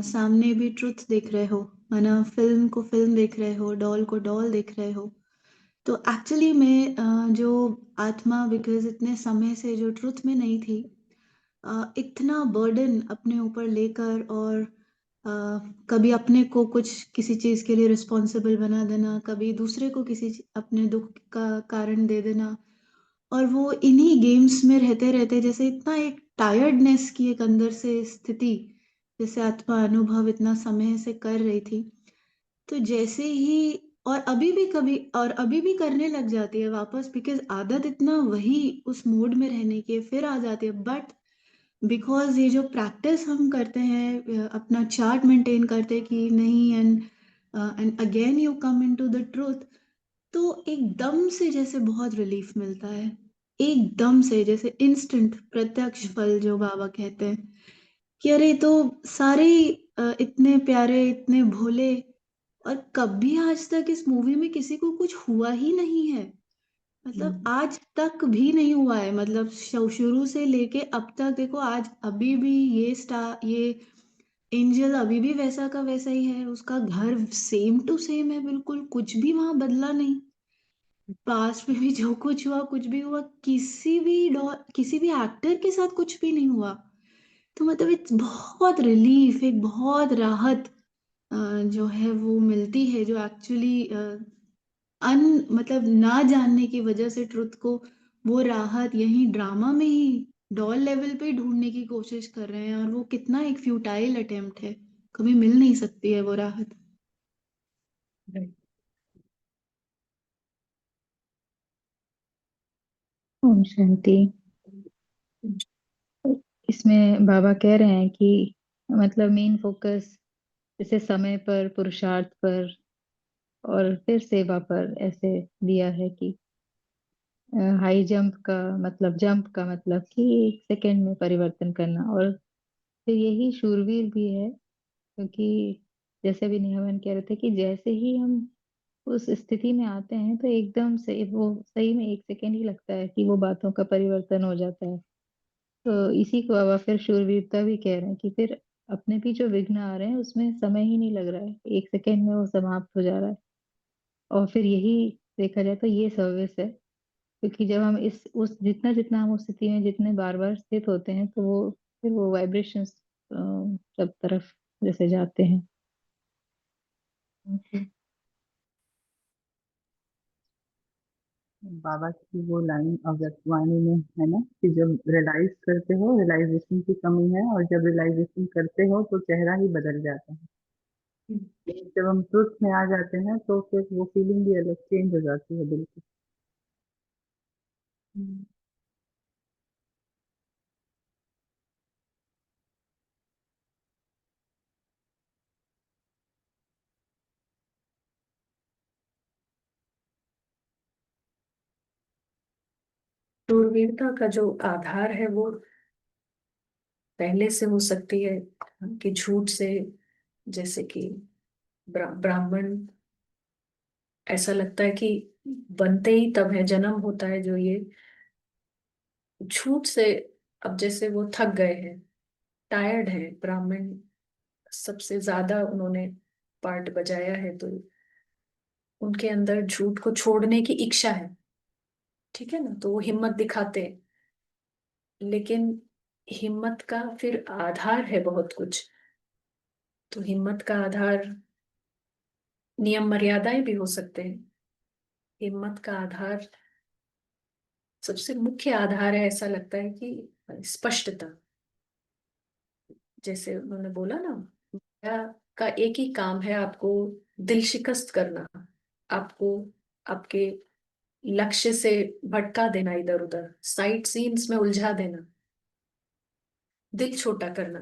सामने भी ट्रुथ देख रहे हो, माना फिल्म को फिल्म देख रहे हो, डॉल को डॉल देख रहे हो। तो एक्चुअली मैं जो आत्मा, बिकॉज इतने समय से जो ट्रुथ में नहीं थी, इतना बर्डन अपने ऊपर लेकर और कभी अपने को कुछ किसी चीज़ के लिए रिस्पॉन्सिबल बना देना, कभी दूसरे को अपने दुख का कारण दे देना, और वो इन्हीं गेम्स में रहते रहते जैसे इतना एक टायर्डनेस की एक अंदर से स्थिति, जैसे आत्मा अनुभव इतना समय से कर रही थी। तो जैसे ही और अभी भी करने लग जाती है वापस, बिकॉज आदत इतना वही उस मोड में रहने की फिर आ जाती है। बट बिकॉज ये जो प्रैक्टिस हम करते हैं, अपना चार्ट मेंटेन करते हैं कि नहीं, and again you come into the truth, तो एकदम से जैसे बहुत रिलीफ मिलता है। एकदम से जैसे इंस्टेंट प्रत्यक्ष फल जो बाबा कहते हैं कि अरे ये तो सारे इतने प्यारे, इतने भोले, और कभी आज तक इस मूवी में किसी को कुछ हुआ ही नहीं है। मतलब आज तक भी नहीं हुआ है। मतलब शुरू से लेके अब तक देखो, आज अभी भी ये एंजल अभी भी वैसा का वैसा ही है। उसका घर सेम टू सेम है, बिल्कुल कुछ भी वहां बदला नहीं। पास्ट में भी जो कुछ हुआ, कुछ भी हुआ, किसी भी एक्टर के साथ कुछ भी नहीं हुआ। तो मतलब एक बहुत रिलीफ, एक बहुत राहत जो है वो मिलती है, जो एक्चुअली अन मतलब ना जानने की वजह से ट्रुथ को, वो राहत यही ड्रामा में ही डॉल लेवल पे ढूंढने की कोशिश कर रहे हैं, और वो कितना एक फ्यूटाइल अटेम्प्ट है। कभी मिल नहीं सकती है वो राहत। ओम शांति। इसमें बाबा कह रहे हैं कि मतलब मेन फोकस जैसे समय पर, पुरुषार्थ पर और फिर सेवा पर ऐसे दिया है कि हाई जंप का मतलब कि 1 सेकंड में परिवर्तन करना। और फिर यही शूरवीर भी है, क्योंकि जैसे भी नियमन कह रहे थे कि जैसे ही हम उस स्थिति में आते हैं तो एकदम से वो सही में 1 सेकंड ही लगता है कि वो बातों का परिवर्तन हो जाता है। तो इसी को बाबा फिर शूरवीरता भी कह रहे हैं कि फिर अपने भी जो विघ्न आ रहे हैं उसमें समय ही नहीं लग रहा है, 1 सेकंड में वो समाप्त हो जा रहा है। और फिर यही देखा जाए तो ये सर्विस है, क्योंकि जब हम इस उस जितना जितना हम उस स्थिति में जितने बार बार स्थित होते हैं तो वो फिर वो वाइब्रेशंस सब तरफ जैसे जाते हैं। बाबा की वो लाइन अव्यक्तवाणी में है ना, कि जब रियलाइज करते हो रियलाइजेशन की कमी है, और जब रियलाइजेशन करते हो तो चेहरा ही बदल जाता है। जब हम ट्रुथ में आ जाते हैं तो फिर वो फीलिंग भी अलग चेंज हो जाती है बिल्कुल। शूरवीरता का जो आधार है वो पहले से हो सकती है कि झूठ से, जैसे कि ब्राह्मण, ऐसा लगता है कि बनते ही तब है, जन्म होता है जो ये झूठ से। अब जैसे वो थक गए हैं, टायर्ड है ब्राह्मण, सबसे ज्यादा उन्होंने पार्ट बजाया है, तो उनके अंदर झूठ को छोड़ने की इच्छा है, ठीक है ना, तो वो हिम्मत दिखाते हैं। लेकिन हिम्मत का फिर आधार है बहुत कुछ। तो हिम्मत का आधार नियम मर्यादाएं भी हो सकते हैं। हिम्मत का आधार, सबसे मुख्य आधार है, ऐसा लगता है कि स्पष्टता। जैसे उन्होंने बोला ना, माया का एक ही काम है, आपको दिल शिकस्त करना, आपको आपके लक्ष्य से भटका देना, इधर उधर साइड सीन्स में उलझा देना, दिल छोटा करना,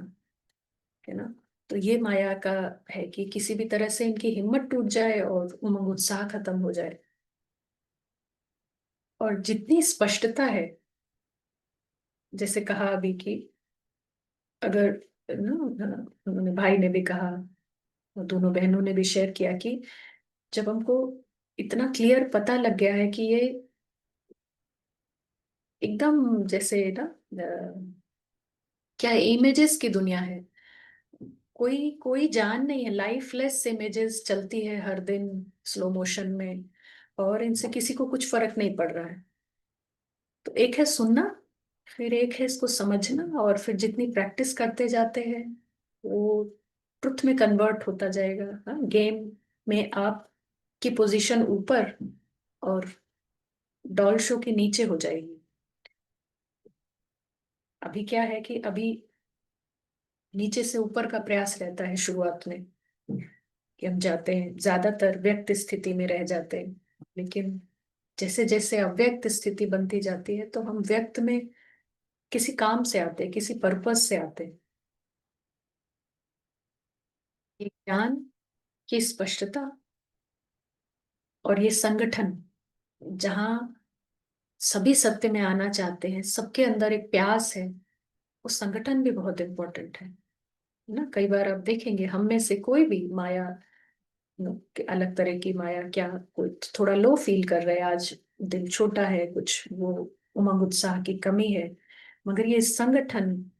है ना। तो ये माया का है कि किसी भी तरह से इनकी हिम्मत टूट जाए और उमंग उत्साह खत्म हो जाए। और जितनी स्पष्टता है, जैसे कहा अभी कि अगर ना, उन्होंने भाई ने भी कहा और दोनों बहनों ने भी शेयर किया कि जब हमको इतना क्लियर पता लग गया है कि ये एकदम जैसे ना क्या इमेजेस की दुनिया है, कोई कोई जान नहीं है, लाइफलेस इमेजेस चलती है हर दिन स्लो मोशन में, और इनसे किसी को कुछ फर्क नहीं पड़ रहा है। तो एक है सुनना, फिर एक है इसको समझना, और फिर जितनी प्रैक्टिस करते जाते हैं वो ट्रुथ में कन्वर्ट होता जाएगा। हाँ, गेम में आप की पोजीशन ऊपर और डॉल शो के नीचे हो जाएगी। अभी क्या है कि अभी नीचे से ऊपर का प्रयास रहता है शुरुआत में, कि हम जाते हैं, ज्यादातर व्यक्त स्थिति में रह जाते हैं। लेकिन जैसे जैसे अव्यक्त स्थिति बनती जाती है तो हम व्यक्त में किसी काम से आते हैं, किसी पर्पस से आते हैं। ये ज्ञान की स्पष्टता और ये संगठन, जहाँ सभी सत्य में आना चाहते हैं, सबके अंदर एक प्यास है, वो संगठन भी बहुत इंपॉर्टेंट है। ना कई बार आप देखेंगे हम में से कोई भी माया, अलग तरह की माया, क्या कोई थोड़ा लो फील कर रहे हैं आज, दिल छोटा है, कुछ वो उमंग उत्साह की कमी है, मगर ये संगठन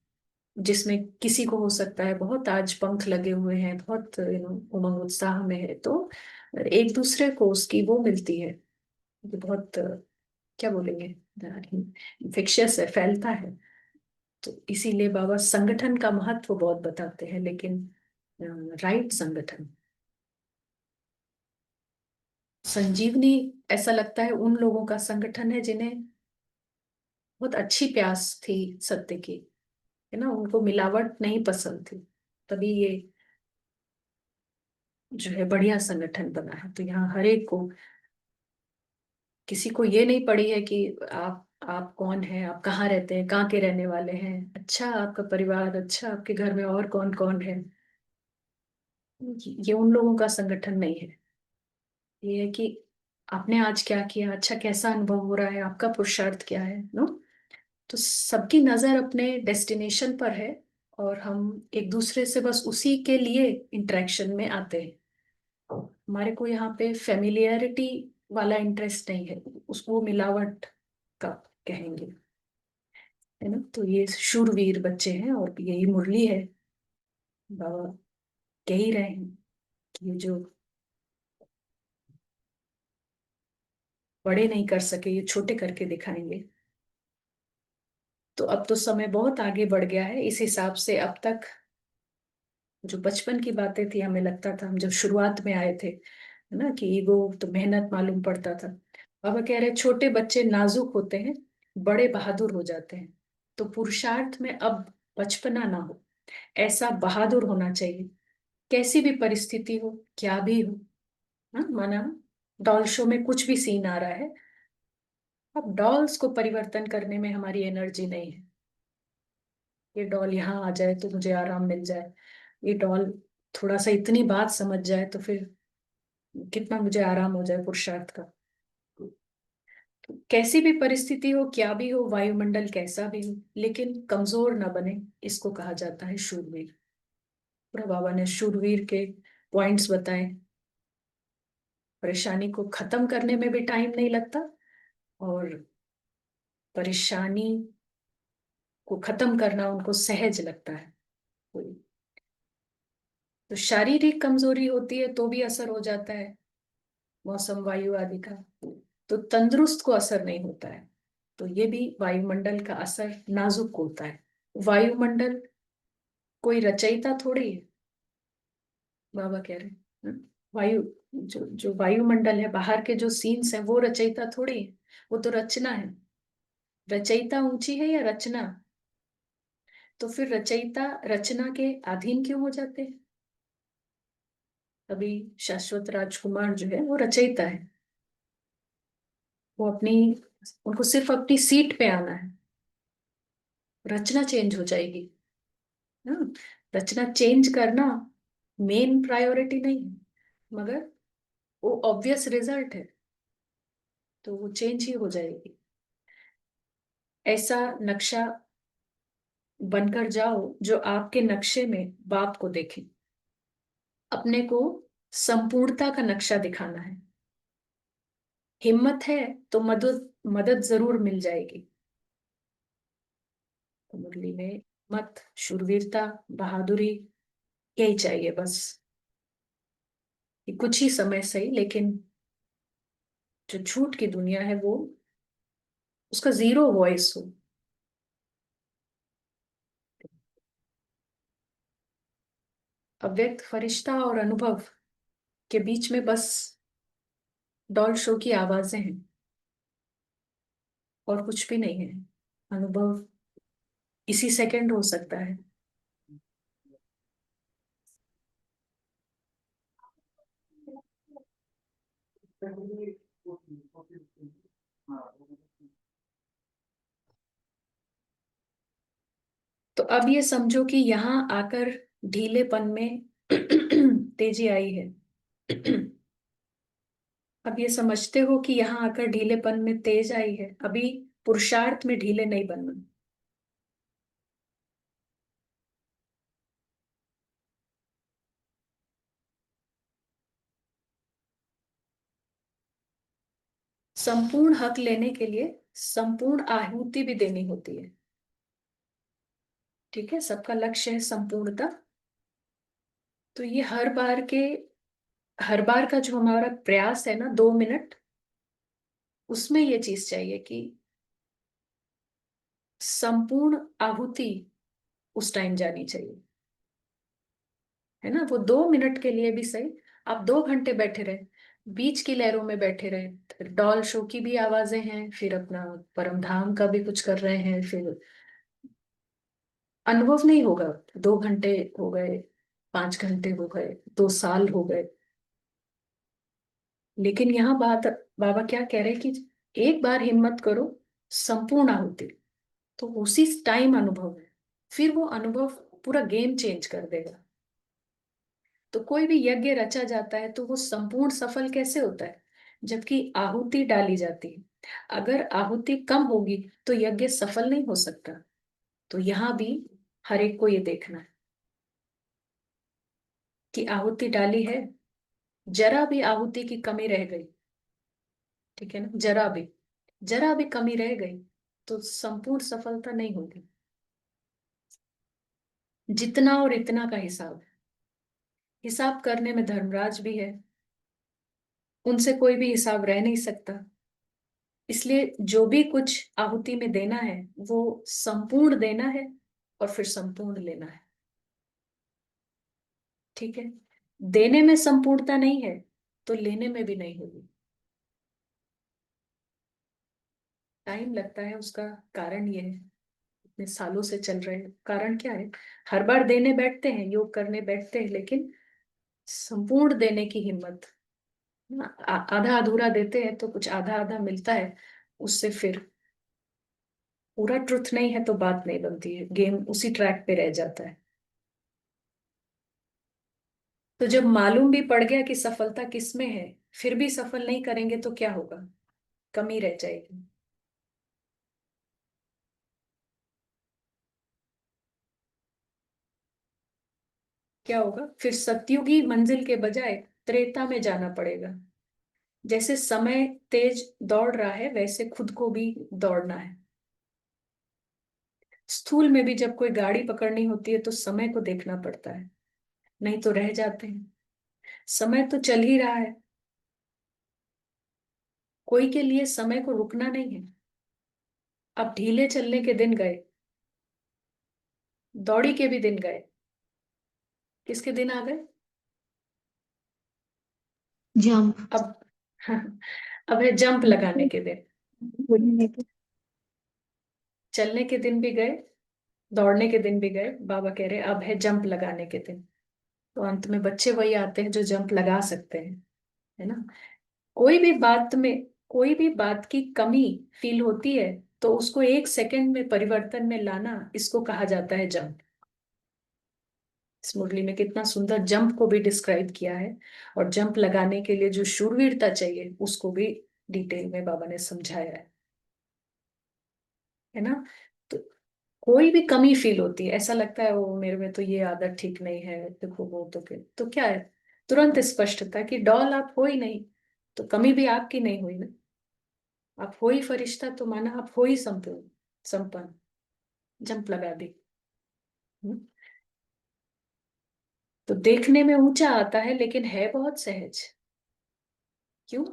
जिसमें किसी को हो सकता है बहुत आज पंख लगे हुए हैं, बहुत उमंग उत्साह में है, तो एक दूसरे को उसकी वो मिलती है, ये बहुत क्या बोलेंगे, इन्फेक्शियस है, फैलता है। तो इसीलिए बाबा संगठन का महत्व बहुत बताते हैं, लेकिन राइट संगठन, संजीवनी ऐसा लगता है उन लोगों का संगठन है जिन्हें बहुत अच्छी प्यास थी सत्य की, है ना, उनको मिलावट नहीं पसंद थी, तभी ये जो है बढ़िया संगठन बना है। तो यहाँ हर एक को, किसी को ये नहीं पड़ी है कि आप कौन हैं, आप कहाँ रहते हैं, कहाँ के रहने वाले हैं, अच्छा आपका परिवार, अच्छा आपके घर में और कौन कौन है, ये उन लोगों का संगठन नहीं है। ये है कि आपने आज क्या किया, अच्छा कैसा अनुभव हो रहा है, आपका पुरुषार्थ क्या है, नो। तो सबकी नजर अपने डेस्टिनेशन पर है, और हम एक दूसरे से बस उसी के लिए इंटरेक्शन में आते हैं। हमारे को यहाँ पे फेमिलियरिटी वाला इंटरेस्ट नहीं है, उसको मिलावट का कहेंगे, है ना। तो ये शूरवीर बच्चे हैं, और यही मुरली है, बाबा कह ही रहे हैं कि ये जो बड़े नहीं कर सके ये छोटे करके दिखाएंगे। तो अब तो समय बहुत आगे बढ़ गया है, इस हिसाब से अब तक जो बचपन की बातें थी, हमें लगता था हम जब शुरुआत में आए थे, है ना, कि ईगो तो मेहनत मालूम पड़ता था। बाबा कह रहे छोटे बच्चे नाजुक होते हैं, बड़े बहादुर हो जाते हैं। तो पुरुषार्थ में अब बचपना ना हो, ऐसा बहादुर होना चाहिए, कैसी भी परिस्थिति हो, क्या भी हो। हाँ, माना डॉल शो में कुछ भी सीन आ रहा है, अब डॉल्स को परिवर्तन करने में हमारी एनर्जी नहीं है। ये डॉल यहाँ आ जाए तो मुझे आराम मिल जाए, ये डॉल थोड़ा सा इतनी बात समझ जाए तो फिर कितना मुझे आराम हो जाए पुरुषार्थ का। कैसी भी परिस्थिति हो, क्या भी हो, वायुमंडल कैसा भी हो, लेकिन कमजोर ना बने, इसको कहा जाता है शूरवीर। पूरा बाबा ने शूरवीर के पॉइंट्स बताए। परेशानी को खत्म करने में भी टाइम नहीं लगता, और परेशानी को खत्म करना उनको सहज लगता है। तो शारीरिक कमजोरी होती है तो भी असर हो जाता है, मौसम वायु आदि का, तो तंदुरुस्त को असर नहीं होता है। तो ये भी वायुमंडल का असर नाजुक होता है। वायुमंडल कोई रचयिता थोड़ी है, बाबा कह रहे हैं, वायु, जो वायुमंडल है, बाहर के जो सीन्स हैं, वो रचयिता थोड़ी है, वो तो रचना है। रचयिता ऊंची है या रचना? तो फिर रचयिता रचना के अधीन क्यों हो जाते हैं? अभी शाश्वत राजकुमार जो है वो रचयिता है, वो अपनी, उनको सिर्फ अपनी सीट पे आना है, रचना चेंज हो जाएगी। हाँ, रचना चेंज करना मेन प्रायोरिटी नहीं है, मगर वो ऑब्वियस रिजल्ट है, तो वो चेंज ही हो जाएगी। ऐसा नक्शा बनकर जाओ जो आपके नक्शे में बाप को देखे। अपने को संपूर्णता का नक्शा दिखाना है। हिम्मत है तो मदद मदद जरूर मिल जाएगी। तो मुरली में मत, शूरवीरता, बहादुरी, यही चाहिए बस, कि कुछ ही समय सही, लेकिन जो झूठ की दुनिया है वो, उसका जीरो वॉइस हो। अव्यक्त फरिश्ता और अनुभव के बीच में बस डॉल शो की आवाजें हैं, और कुछ भी नहीं है। अनुभव इसी सेकंड हो सकता है। तो अब ये समझो कि यहाँ आकर ढीलेपन में तेजी आई है। अब ये समझते हो कि यहाँ आकर ढीलेपन में तेज आई है, अभी पुरुषार्थ में ढीले नहीं बनना। संपूर्ण हक लेने के लिए संपूर्ण आहुति भी देनी होती है। ठीक है, सबका लक्ष्य है संपूर्णता। तो ये हर बार का जो हमारा प्रयास है ना, 2 मिनट, उसमें ये चीज चाहिए कि संपूर्ण आहुति उस टाइम जानी चाहिए, है ना। वो 2 मिनट के लिए भी सही, आप 2 घंटे बैठे रहे, बीच की लहरों में बैठे रहे, डॉल शो की भी आवाजें हैं, फिर अपना परम धाम का भी कुछ कर रहे हैं, फिर अनुभव नहीं होगा। 2 घंटे हो गए, 5 घंटे हो गए, 2 साल हो गए, लेकिन यहाँ बात, बाबा क्या कह रहे हैं कि एक बार हिम्मत करो, संपूर्ण आहुति, तो उसी टाइम अनुभव है, फिर वो अनुभव पूरा गेम चेंज कर देगा। तो कोई भी यज्ञ रचा जाता है तो वो संपूर्ण सफल कैसे होता है, जबकि आहुति डाली जाती है। अगर आहुति कम होगी तो यज्ञ सफल नहीं हो सकता। तो यहाँ भी हर एक को ये देखना है कि आहुति डाली है, जरा भी आहुति की कमी रह गई, ठीक है ना, जरा भी कमी रह गई तो संपूर्ण सफलता नहीं होगी। जितना और इतना का हिसाब है, हिसाब करने में धर्मराज भी है, उनसे कोई भी हिसाब रह नहीं सकता। इसलिए जो भी कुछ आहुति में देना है वो संपूर्ण देना है और फिर संपूर्ण लेना है। ठीक है, देने में संपूर्णता नहीं है तो लेने में भी नहीं होगी। टाइम लगता है, उसका कारण ये है, इतने सालों से चल रहे हैं। कारण क्या है, हर बार देने बैठते हैं, योग करने बैठते हैं, लेकिन संपूर्ण देने की हिम्मत, आधा अधूरा देते हैं तो कुछ आधा आधा मिलता है, उससे फिर पूरा ट्रुथ नहीं है तो बात नहीं बनती है, गेम उसी ट्रैक पे रह जाता है। तो जब मालूम भी पड़ गया कि सफलता किसमें है, फिर भी सफल नहीं करेंगे तो क्या होगा, कमी रह जाएगी। क्या होगा, फिर सतयुगी मंजिल के बजाय त्रेता में जाना पड़ेगा। जैसे समय तेज दौड़ रहा है वैसे खुद को भी दौड़ना है। स्थूल में भी जब कोई गाड़ी पकड़नी होती है तो समय को देखना पड़ता है, नहीं तो रह जाते हैं। समय तो चल ही रहा है, कोई के लिए समय को रुकना नहीं है। अब ढीले चलने के दिन गए, दौड़ी के भी दिन गए, किसके दिन आ गए, जंप। अब अब है जंप लगाने के दिन। बोलिए तो। चलने के दिन भी गए, दौड़ने के दिन भी गए, बाबा कह रहे अब है जंप लगाने के दिन। तो अंत में बच्चे वही आते हैं जो जंप लगा सकते हैं, है ना। कोई भी बात की कमी फील होती है तो उसको 1 सेकंड में परिवर्तन में लाना, इसको कहा जाता है जंप। इस मुरली में कितना सुंदर जंप को भी डिस्क्राइब किया है, और जंप लगाने के लिए जो शूरवीरता चाहिए उसको भी डिटेल में बाबा ने समझाया है ना। तो कोई भी कमी फील होती है, ऐसा लगता है वो मेरे में तो ये आदत ठीक नहीं है, देखो वो तो क्या है, तुरंत स्पष्टता कि डॉल आप हो ही नहीं, तो कमी भी आपकी नहीं हुई ना। आप हो ही फरिश्ता तो माना आप हो ही संपूर्ण संपन्न, जंप लगा दी। हम्म? तो देखने में ऊंचा आता है लेकिन है बहुत सहज। क्यों,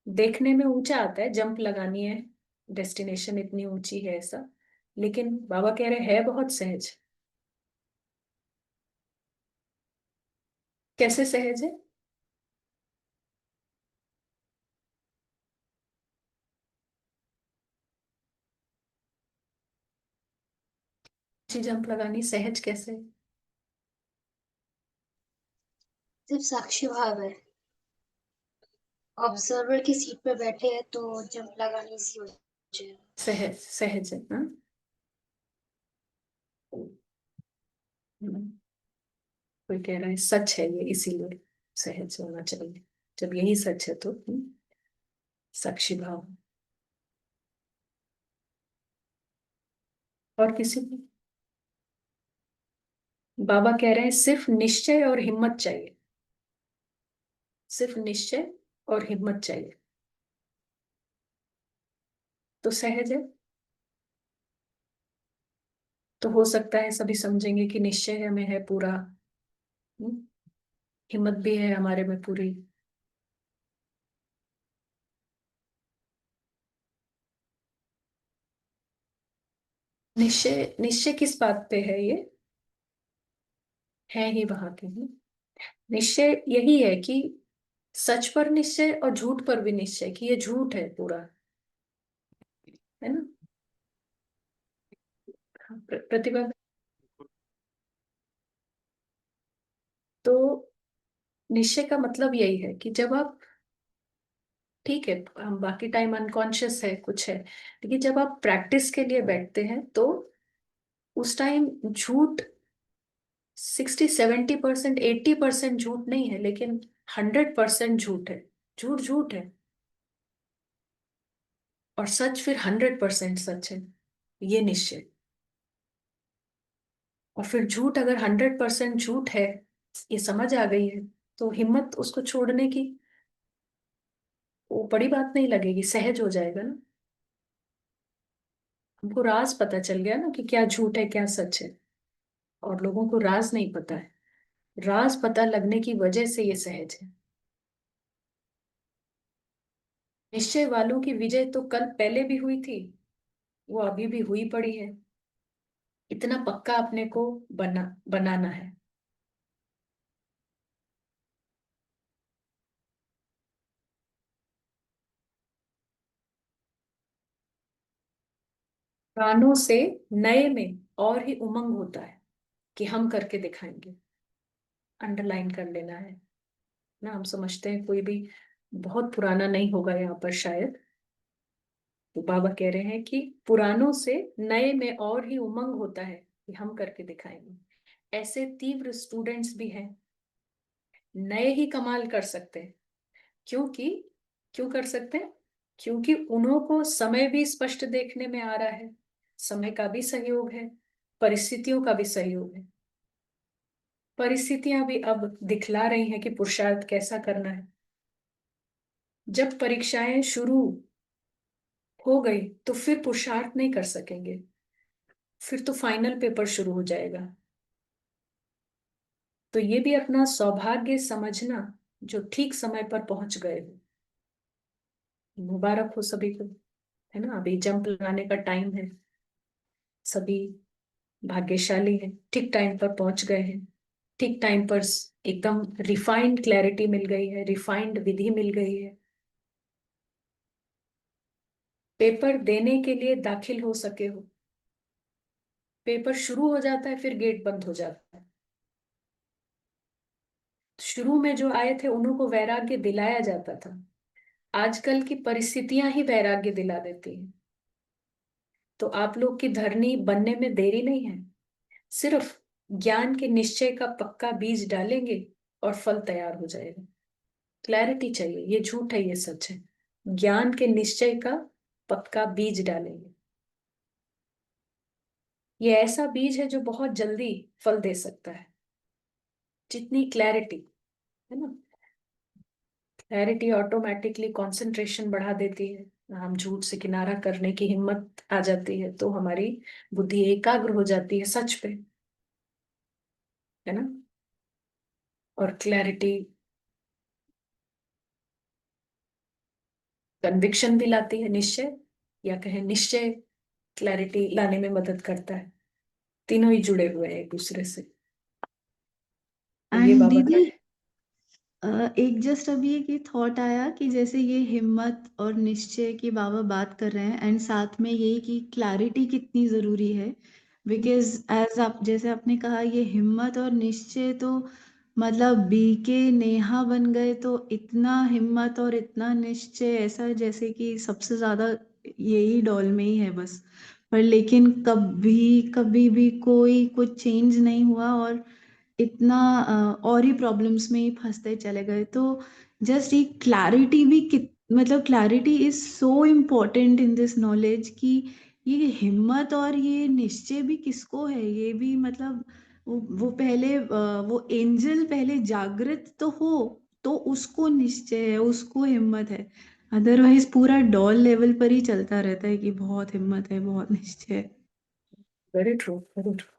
देखने में ऊंचा आता है, जंप लगानी है, डेस्टिनेशन इतनी ऊंची है ऐसा, लेकिन बाबा कह रहे हैं बहुत सहज। कैसे सहज है, ऊंची जंप लगानी सहज कैसे। सिर्फ साक्षी भाव है, ऑब्जर्वर की सीट पे बैठे हैं तो जंप लगानी सी हो जाए। सहज सहज है ना। कोई कह रहा है सच है ये, इसीलिए सहज होना चाहिए। जब यही सच है तो साक्षी भाव। और किसी को बाबा कह रहे हैं सिर्फ निश्चय और हिम्मत चाहिए, सिर्फ निश्चय और हिम्मत चाहिए। तो सहज है। तो हो सकता है सभी समझेंगे कि निश्चय हमें है पूरा, हिम्मत भी है हमारे में पूरी। निश्चय, निश्चय किस बात पे है ये? है ही वहां के ही। निश्चय यही है कि सच पर निश्चय और झूठ पर भी निश्चय कि ये झूठ है पूरा, है ना। हाँ, प्रतिभा। तो निश्चय का मतलब यही है कि जब आप, ठीक है हम बाकी टाइम अनकॉन्शियस है कुछ है, लेकिन जब आप प्रैक्टिस के लिए बैठते हैं तो उस टाइम झूठ 60-70%, 80% झूठ नहीं है, लेकिन 100% झूठ है। झूठ झूठ है और सच फिर 100% सच है, ये निश्चय। और फिर झूठ अगर 100% झूठ है, ये समझ आ गई है, तो हिम्मत उसको छोड़ने की वो बड़ी बात नहीं लगेगी, सहज हो जाएगा ना। हमको राज पता चल गया ना कि क्या झूठ है क्या सच है, और लोगों को राज नहीं पता है। राज पता लगने की वजह से ये सहज है। निश्चय वालों की विजय तो कल पहले भी हुई थी, वो अभी भी हुई पड़ी है। इतना पक्का अपने को बनाना है। पुरानों से नए में और ही उमंग होता है कि हम करके दिखाएंगे। अंडरलाइन कर लेना है ना। हम समझते हैं कोई भी बहुत पुराना नहीं होगा यहाँ पर शायद, तो बाबा कह रहे हैं कि पुरानों से नए में और ही उमंग होता है कि हम करके दिखाएंगे। ऐसे तीव्र स्टूडेंट्स भी हैं, नए ही कमाल कर सकते हैं। क्योंकि, क्यों कर सकते हैं? क्योंकि उन्हों को समय भी स्पष्ट देखने में आ रहा है, समय का भी सहयोग है, परिस्थितियों का भी सहयोग है। परिस्थितियां भी अब दिखला रही हैं कि पुरुषार्थ कैसा करना है। जब परीक्षाएं शुरू हो गई तो फिर पुरुषार्थ नहीं कर सकेंगे, फिर तो फाइनल पेपर शुरू हो जाएगा। तो ये भी अपना सौभाग्य समझना जो ठीक समय पर पहुंच गए हो। मुबारक हो सभी को, है ना। अभी जंप लगाने का टाइम है, सभी भाग्यशाली हैं, ठीक टाइम पर पहुंच गए हैं। ठीक टाइम पर एकदम रिफाइंड क्लैरिटी मिल गई है, रिफाइंड विधि मिल गई है। पेपर देने के लिए दाखिल हो सके हो। पेपर शुरू हो जाता है फिर गेट बंद हो जाता है। शुरू में जो आए थे उन्हों को वैराग्य दिलाया जाता था, आजकल की परिस्थितियां ही वैराग्य दिला देती हैं। तो आप लोग की धरनी बनने में देरी नहीं है, सिर्फ ज्ञान के निश्चय का पक्का बीज डालेंगे और फल तैयार हो जाएगा। क्लैरिटी चाहिए, ये झूठ है ये सच है। ज्ञान के निश्चय का पक्का बीज डालेंगे। ये ऐसा बीज है जो बहुत जल्दी फल दे सकता है, जितनी क्लैरिटी, है ना। क्लैरिटी ऑटोमेटिकली कंसंट्रेशन बढ़ा देती है, हम झूठ से किनारा करने की हिम्मत आ जाती है, तो हमारी बुद्धि एकाग्र हो जाती है सच पे, है ना। और क्लैरिटी कन्विक्शन भी लाती है, निश्चय, या कहें निश्चय क्लैरिटी लाने में मदद करता है। तीनों ही जुड़े हुए हैं एक दूसरे से। तो ये एंड बाबा का दीदी, एक जस्ट अभी एक ये थॉट आया कि जैसे ये हिम्मत और निश्चय की बाबा बात कर रहे हैं, एंड साथ में ये कि क्लैरिटी कितनी जरूरी है। बिकॉज एज आप जैसे आपने कहा, ये हिम्मत और निश्चय तो मतलब बीके नेहा बन गए, तो इतना हिम्मत और इतना निश्चय ऐसा जैसे कि सबसे ज्यादा यही डॉल में ही है बस। पर लेकिन कभी कभी भी कोई कुछ चेंज नहीं हुआ, और इतना और ही प्रॉब्लम्स में ही फंसते चले गए। तो जस्ट ये क्लैरिटी भी मतलब clarity is so important in this knowledge कि ये हिम्मत और ये निश्चय भी किसको है, ये भी मतलब वो पहले वो एंजल पहले जागृत तो हो, तो उसको निश्चय है, उसको हिम्मत है। अदरवाइज पूरा डॉल लेवल पर ही चलता रहता है कि बहुत हिम्मत है, बहुत निश्चय है। Very true, very true.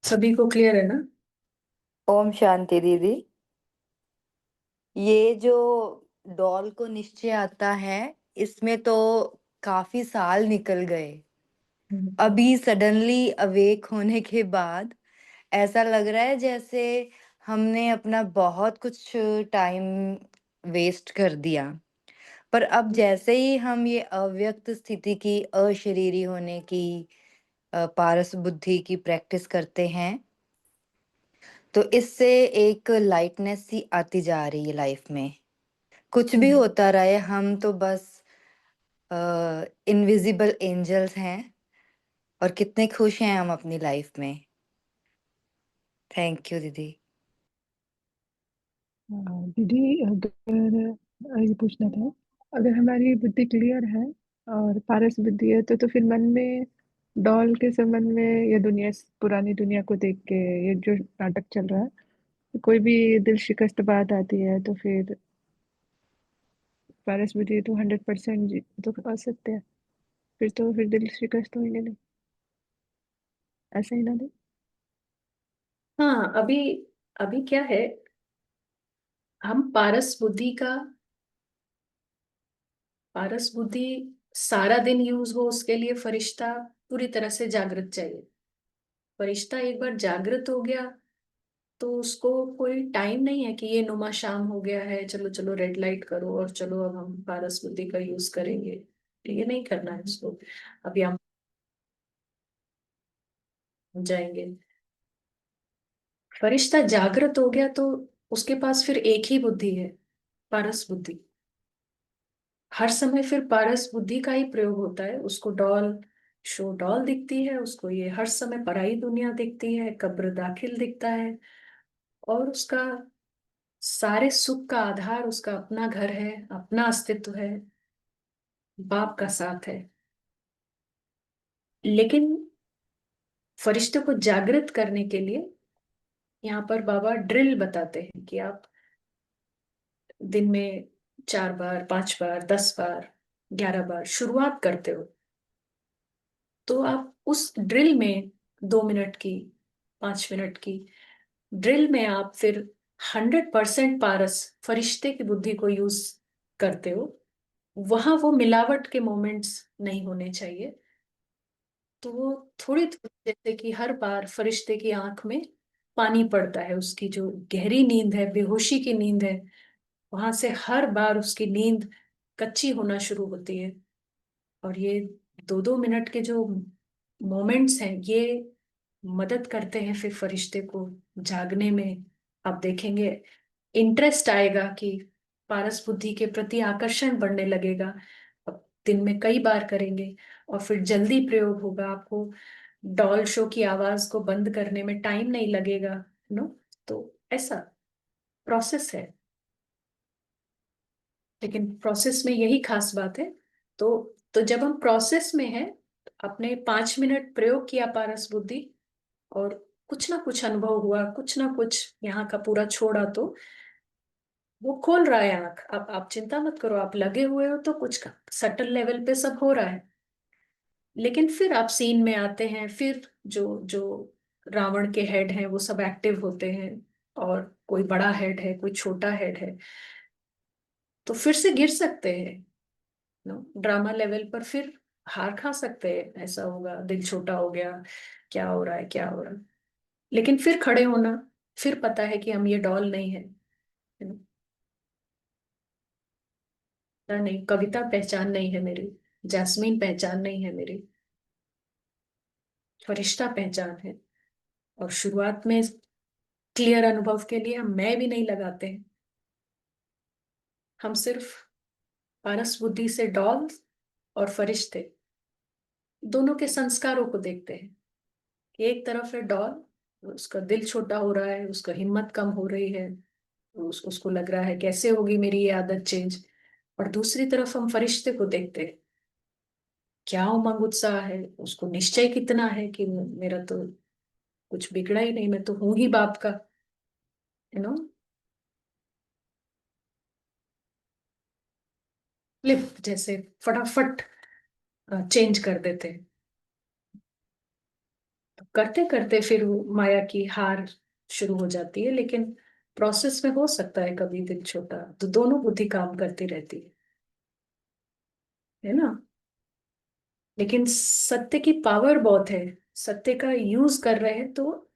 सभी को क्लियर है ना? ओम शांति दीदी। ये जो डॉल को निश्चय आता है, इसमें तो काफी साल निकल गए। अभी सडनली अवेक होने के बाद ऐसा लग रहा है जैसे हमने अपना बहुत कुछ टाइम वेस्ट कर दिया। पर अब जैसे ही हम ये अव्यक्त स्थिति की, अशरीरी होने की, पारस बुद्धि की प्रैक्टिस करते हैं, तो इससे एक लाइटनेस सी आती जा रही है लाइफ में। कुछ भी होता रहे, हम तो बस इनविजिबल एंजल्स हैं और कितने खुश हैं हम अपनी लाइफ में। थैंक यू दीदी। दीदी, अगर ये पूछना था, अगर हमारी बुद्धि क्लियर है और पारस बुद्धि है, तो फिर मन में डॉल के संबंध में या दुनिया, पुरानी दुनिया को देख के ये जो नाटक चल रहा है, कोई भी दिल शिकस्त बात आती है तो फिर पारस बुद्धि तो 100% तो कर सकते हैं, फिर दिल शिकस्त होंगे नहीं, ऐसा ही ना दी? हाँ, अभी अभी क्या है, हम पारस बुद्धि सारा दिन यूज हो, उसके लिए फरिश्ता पूरी तरह से जागृत चाहिए। फरिश्ता एक बार जागृत हो गया तो उसको कोई टाइम नहीं है कि ये नुमा शाम हो गया है, चलो चलो रेड लाइट करो और चलो अब हम पारस बुद्धि का यूज करेंगे। ये नहीं करना है उसको। अभी हम जाएंगे, फरिश्ता जागृत हो गया तो उसके पास फिर एक ही बुद्धि है, पारस बुद्धि। हर समय फिर पारस बुद्धि का ही प्रयोग होता है। उसको डॉल दिखती है, उसको ये हर समय पराई दुनिया दिखती है, कब्र दाखिल दिखता है, और उसका सारे सुख का आधार उसका अपना घर है, अपना अस्तित्व है, बाप का साथ है। लेकिन फरिश्ते को जागृत करने के लिए यहाँ पर बाबा ड्रिल बताते हैं कि आप दिन में 4 बार, 5 बार, 10 बार, 11 बार शुरुआत करते हो, तो आप उस ड्रिल में 2 मिनट की, 5 मिनट की ड्रिल में आप फिर 100% पारस फरिश्ते की बुद्धि को यूज करते हो। वहां वो मिलावट के मोमेंट्स नहीं होने चाहिए। तो वो थोड़ी थोड़ी, जैसे कि हर बार फरिश्ते की आंख में पानी पड़ता है, उसकी जो गहरी नींद है, बेहोशी की नींद है, वहां से हर बार उसकी नींद कच्ची होना शुरू होती है। और ये 2-2 मिनट के जो मोमेंट्स हैं, ये मदद करते हैं फिर फरिश्ते को जागने में। आप देखेंगे इंटरेस्ट आएगा कि पारस बुद्धि के प्रति आकर्षण बढ़ने लगेगा। अब दिन में कई बार करेंगे और फिर जल्दी प्रयोग होगा। आपको डॉल शो की आवाज को बंद करने में टाइम नहीं लगेगा, नो। तो ऐसा प्रोसेस है, लेकिन प्रोसेस में यही खास बात है। तो जब हम प्रोसेस में हैं, अपने 5 मिनट प्रयोग किया पारस बुद्धि, और कुछ ना कुछ अनुभव हुआ, कुछ ना कुछ यहाँ का पूरा छोड़ा, तो वो खोल रहा है आंख। आप चिंता मत करो, आप लगे हुए हो तो कुछ सटल लेवल पे सब हो रहा है। लेकिन फिर आप सीन में आते हैं, फिर जो जो रावण के हेड हैं वो सब एक्टिव होते हैं, और कोई बड़ा हेड है, कोई छोटा हेड है, तो फिर से गिर सकते हैं। नो, ड्रामा लेवल पर फिर हार खा सकते हैं, ऐसा होगा, दिल छोटा हो गया, क्या हो रहा है, क्या हो रहा है। लेकिन फिर खड़े होना, फिर पता है कि हम ये डॉल नहीं है, नहीं, कविता पहचान नहीं है मेरी, जैस्मीन पहचान नहीं है मेरी, फरिश्ता पहचान है। और शुरुआत में क्लियर अनुभव के लिए हम मैं भी नहीं लगाते हैं। हम सिर्फ पारस बुद्धि से डॉल और फरिश्ते दोनों के संस्कारों को देखते हैं। कि एक तरफ है डॉल, उसका दिल छोटा हो रहा है, उसका हिम्मत कम हो रही है, उसको लग रहा है कैसे होगी मेरी ये आदत चेंज। और दूसरी तरफ हम फरिश्ते को देखते हैं, क्या उमंग उत्साह है, उसको निश्चय कितना है कि मेरा तो कुछ बिगड़ा ही नहीं, मैं तो हूं ही बाप का, यू नो। फ्लिप, जैसे फटाफट चेंज कर देते हैं। तो करते करते फिर वो माया की हार शुरू हो जाती है, लेकिन प्रोसेस में हो सकता है कभी दिल छोटा, तो दोनों बुद्धि काम करती रहती है ना। लेकिन सत्य की पावर बहुत है, सत्य का यूज कर रहे हैं तो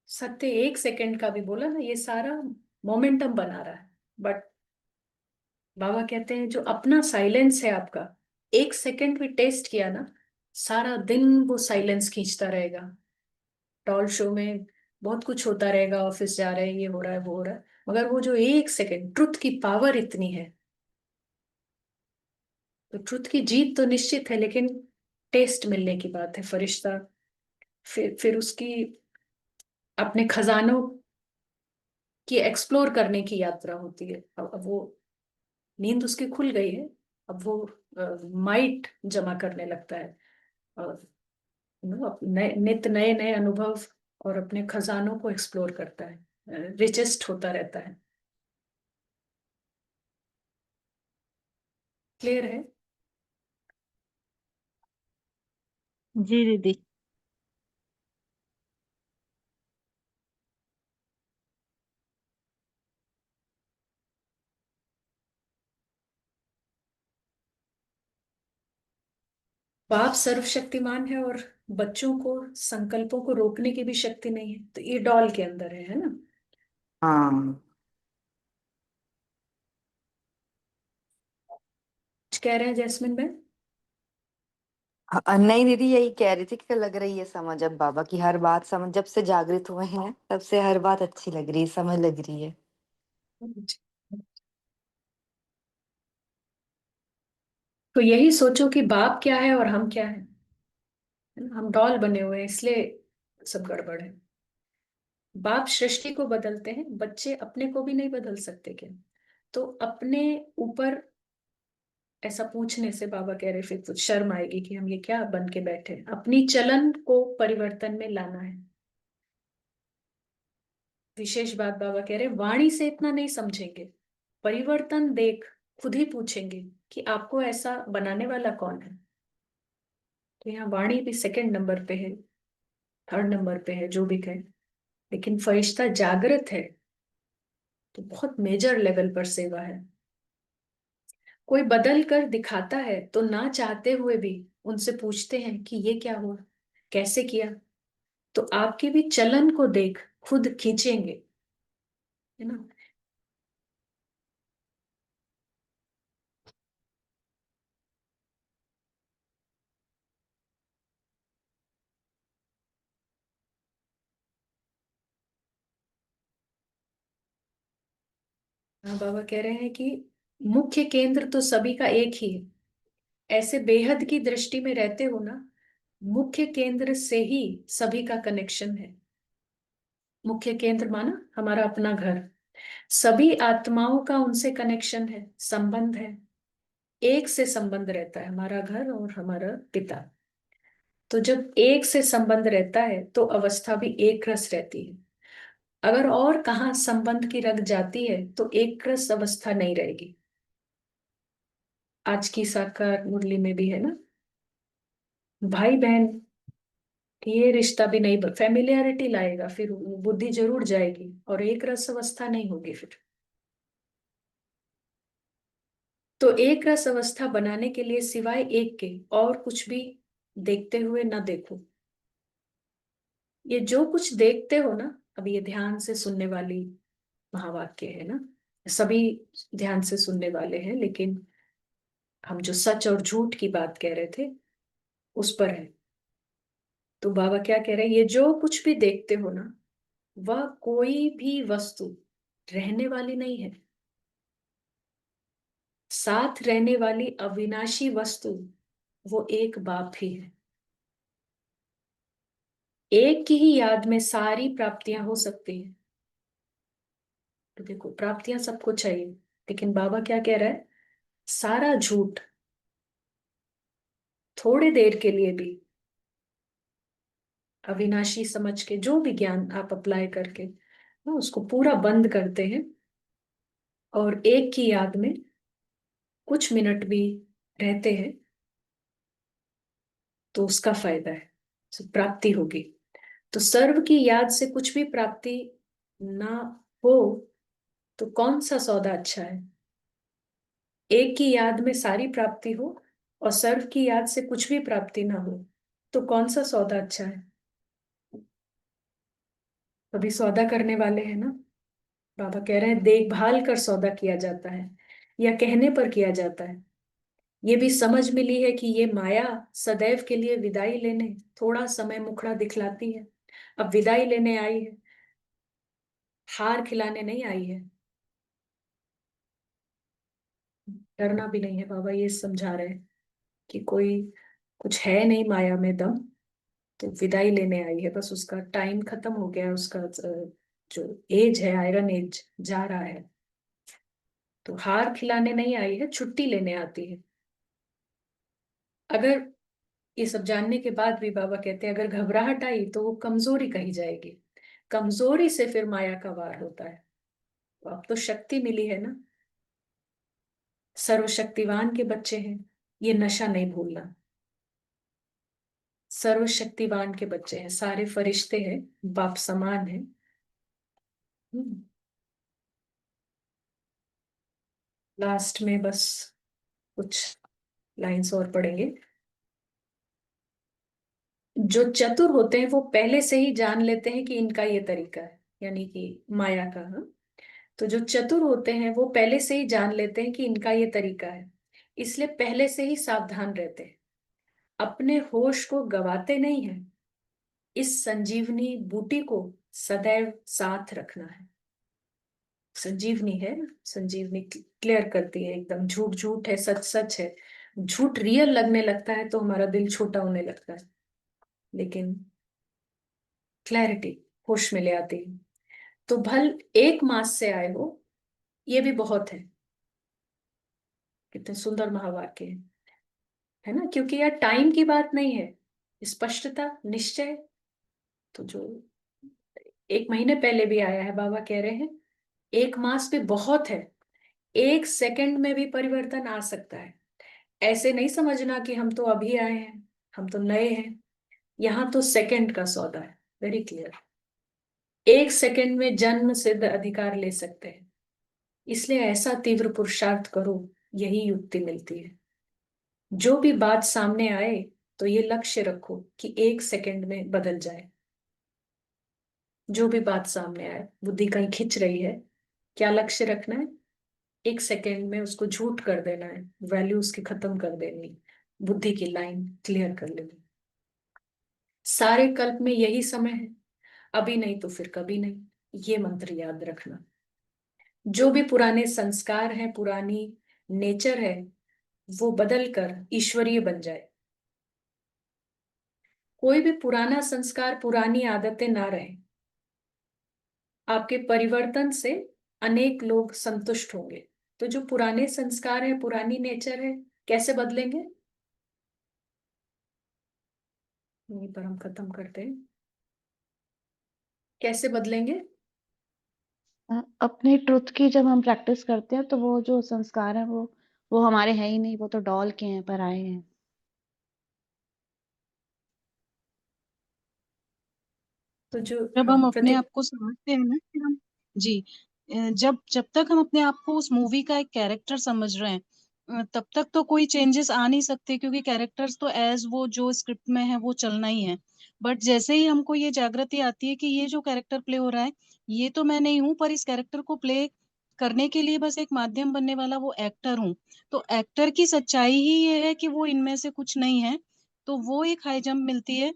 सत्य 1 सेकंड का भी बोला ना, ये सारा मोमेंटम बना रहा है। बट बाबा कहते हैं जो अपना साइलेंस है आपका, 1 सेकंड भी टेस्ट किया ना, सारा दिन वो साइलेंस खींचता रहेगा। टॉल शो में बहुत कुछ होता रहेगा, ऑफिस जा रहे हैं, ये हो रहा है वो हो रहा है, मगर वो जो 1 सेकंड, ट्रुथ की पावर इतनी है। तो ट्रुथ की जीत तो निश्चित है, लेकिन टेस्ट मिलने की बात है। फरिश्ता फिर उसकी अपने खजानों की एक्सप्लोर करने की यात्रा होती है। अब वो नींद उसकी खुल गई है, अब वो माइट जमा करने लगता है, और नित नए नए अनुभव और अपने खजानों को एक्सप्लोर करता है, रिचेस्ट होता रहता है। क्लियर है? जी दीदी। बाप सर्वशक्तिमान है, और बच्चों को संकल्पों को रोकने की भी शक्ति नहीं है, तो ये डॉल के अंदर है ना। हाँ। कुछ कह रहे हैं जैस्मिन बहन? नहीं दीदी, यही कह रही थी कि लग रही है समझ अब बाबा की हर बात समझ, जब से जागृत हुए हैं तब से हर बात अच्छी लग रही है, समझ लग रही है। तो यही सोचो कि बाप क्या है और हम क्या है ना? हम डॉल बने हुए हैं, इसलिए सब गड़बड़ है। बाप सृष्टि को बदलते हैं, बच्चे अपने को भी नहीं बदल सकते क्या? तो अपने ऊपर ऐसा पूछने से बाबा कह रहे फिर कुछ शर्म आएगी कि हम ये क्या बन के बैठे। अपनी चलन को परिवर्तन में लाना है। विशेष बात बाबा कह रहे वाणी से इतना नहीं समझेंगे, परिवर्तन देख खुद ही पूछेंगे कि आपको ऐसा बनाने वाला कौन है। तो यहाँ वाणी भी 2nd नंबर पे है, 3rd नंबर पे है, जो भी कहे। लेकिन फरिश्ता जागृत है तो बहुत मेजर लेवल पर सेवा है। कोई बदल कर दिखाता है तो ना चाहते हुए भी उनसे पूछते हैं कि ये क्या हुआ, कैसे किया। तो आपकी भी चलन को देख खुद खींचेंगे, है ना। हाँ, बाबा कह रहे हैं कि मुख्य केंद्र तो सभी का एक ही है। ऐसे बेहद की दृष्टि में रहते हो ना, मुख्य केंद्र से ही सभी का कनेक्शन है। मुख्य केंद्र माना हमारा अपना घर, सभी आत्माओं का उनसे कनेक्शन है, संबंध है। एक से संबंध रहता है हमारा घर और हमारा पिता। तो जब एक से संबंध रहता है तो अवस्था भी एक रस रहती है। अगर और कहाँ संबंध की रग जाती है तो एक रस अवस्था नहीं रहेगी। आज की साकार मुरली में भी है ना, भाई बहन ये रिश्ता भी नहीं, फैमिलियरिटी लाएगा, फिर बुद्धि जरूर जाएगी और एक रस अवस्था नहीं होगी फिर। तो एक रस अवस्था बनाने के लिए सिवाय एक के और कुछ भी देखते हुए ना देखो। ये जो कुछ देखते हो ना, अब ये ध्यान से सुनने वाली महावाक्य है ना, सभी ध्यान से सुनने वाले हैं, लेकिन हम जो सच और झूठ की बात कह रहे थे उस पर है। तो बाबा क्या कह रहे हैं, ये जो कुछ भी देखते हो ना, वह कोई भी वस्तु रहने वाली नहीं है। साथ रहने वाली अविनाशी वस्तु वो एक बाप ही है। एक की ही याद में सारी प्राप्तियां हो सकती हैं। तो देखो, प्राप्तियां सबको चाहिए, लेकिन बाबा क्या कह रहा है, सारा झूठ थोड़े देर के लिए भी अविनाशी समझ के, जो भी ज्ञान आप अप्लाई करके ना उसको पूरा बंद करते हैं, और एक की याद में कुछ मिनट भी रहते हैं तो उसका फायदा है, तो प्राप्ति होगी। तो सर्व की याद से कुछ भी प्राप्ति ना हो तो कौन सा सौदा अच्छा है? एक की याद में सारी प्राप्ति हो और सर्व की याद से कुछ भी प्राप्ति ना हो तो कौन सा सौदा अच्छा है? अभी सौदा करने वाले हैं ना, बाबा कह रहे हैं देखभाल कर सौदा किया जाता है या कहने पर किया जाता है। ये भी समझ मिली है कि ये माया सदैव के लिए विदाई लेने थोड़ा समय मुखड़ा दिखलाती है। अब विदाई लेने आई है, हार खिलाने नहीं आई है। डरना भी नहीं है, बाबा ये समझा रहे हैं कि कोई कुछ है नहीं माया में दम, तो विदाई लेने आई है, बस उसका टाइम खत्म हो गया, उसका जो एज है आयरन एज जा रहा है। तो हार खिलाने नहीं आई है, छुट्टी लेने आती है। अगर ये सब जानने के बाद भी बाबा कहते हैं अगर घबराहट आई तो वो कमजोरी कही जाएगी, कमजोरी से फिर माया का वार होता है। तो अब तो शक्ति मिली है ना, सर्वशक्तिवान के बच्चे हैं, ये नशा नहीं भूलना। सर्वशक्तिवान के बच्चे हैं, सारे फरिश्ते हैं, बाप समान है। लास्ट में बस कुछ लाइंस और पढ़ेंगे। जो चतुर होते हैं वो पहले से ही जान लेते हैं कि इनका ये तरीका है, यानी कि माया का। हाँ? तो जो चतुर होते हैं वो पहले से ही जान लेते हैं कि इनका ये तरीका है, इसलिए पहले से ही सावधान रहते हैं, अपने होश को गवाते नहीं हैं। इस संजीवनी बूटी को सदैव साथ रखना है। संजीवनी है ना, संजीवनी क्लियर करती है एकदम, झूठ झूठ है, सच सच है। झूठ रियल लगने लगता है तो हमारा दिल छोटा होने लगता है, लेकिन क्लैरिटी होश में ले आती है। तो भल एक मास से आए हो, ये भी बहुत है। कितने सुंदर महावाक्य है ना, क्योंकि यार टाइम की बात नहीं है, स्पष्टता निश्चय। तो जो एक महीने पहले भी आया है, बाबा कह रहे हैं एक मास भी बहुत है, एक सेकंड में भी परिवर्तन आ सकता है। ऐसे नहीं समझना कि हम तो अभी आए हैं, हम तो नए हैं। यहाँ तो सेकंड का सौदा है, वेरी क्लियर। एक सेकंड में जन्म सिद्ध अधिकार ले सकते हैं, इसलिए ऐसा तीव्र पुरुषार्थ करो, यही युक्ति मिलती है। जो भी बात सामने आए तो ये लक्ष्य रखो कि एक सेकंड में बदल जाए। जो भी बात सामने आए, बुद्धि कहीं खिंच रही है, क्या लक्ष्य रखना है? एक सेकंड में उसको झूठ कर देना है, वैल्यू उसकी खत्म कर देनी, बुद्धि की लाइन क्लियर कर लेनी। सारे कल्प में यही समय है, अभी नहीं तो फिर कभी नहीं, ये मंत्र याद रखना। जो भी पुराने संस्कार हैं, पुरानी नेचर है, वो बदल कर ईश्वरीय बन जाए। कोई भी पुराना संस्कार, पुरानी आदतें ना रहे। आपके परिवर्तन से अनेक लोग संतुष्ट होंगे। तो जो पुराने संस्कार है, पुरानी नेचर है, कैसे बदलेंगे? यहीं पर हम खत्म करते हैं। कैसे बदलेंगे? अपने ट्रुथ की जब हम प्रैक्टिस करते हैं तो वो जो संस्कार है वो हमारे है ही नहीं, वो तो डॉल के हैं, पर आए हैं। तो जो जब हाँ हम अपने प्रति आप को समझते हैं ना कि हम जी जब जब तक हम अपने आप को उस मूवी का एक कैरेक्टर समझ रहे हैं, तब तक तो कोई चेंजेस आ नहीं सकते, क्योंकि कैरेक्टर्स तो एज वो जो स्क्रिप्ट में है वो चलना ही है। बट जैसे ही हमको ये जागृति आती है कि ये जो कैरेक्टर प्ले हो रहा है, ये तो मैं नहीं हूँ, पर इस कैरेक्टर को प्ले करने के लिए बस एक माध्यम बनने वाला वो एक्टर हूँ। तो एक्टर की सच्चाई ही ये है कि वो इनमें से कुछ नहीं है। तो वो एक हाई जंप मिलती है।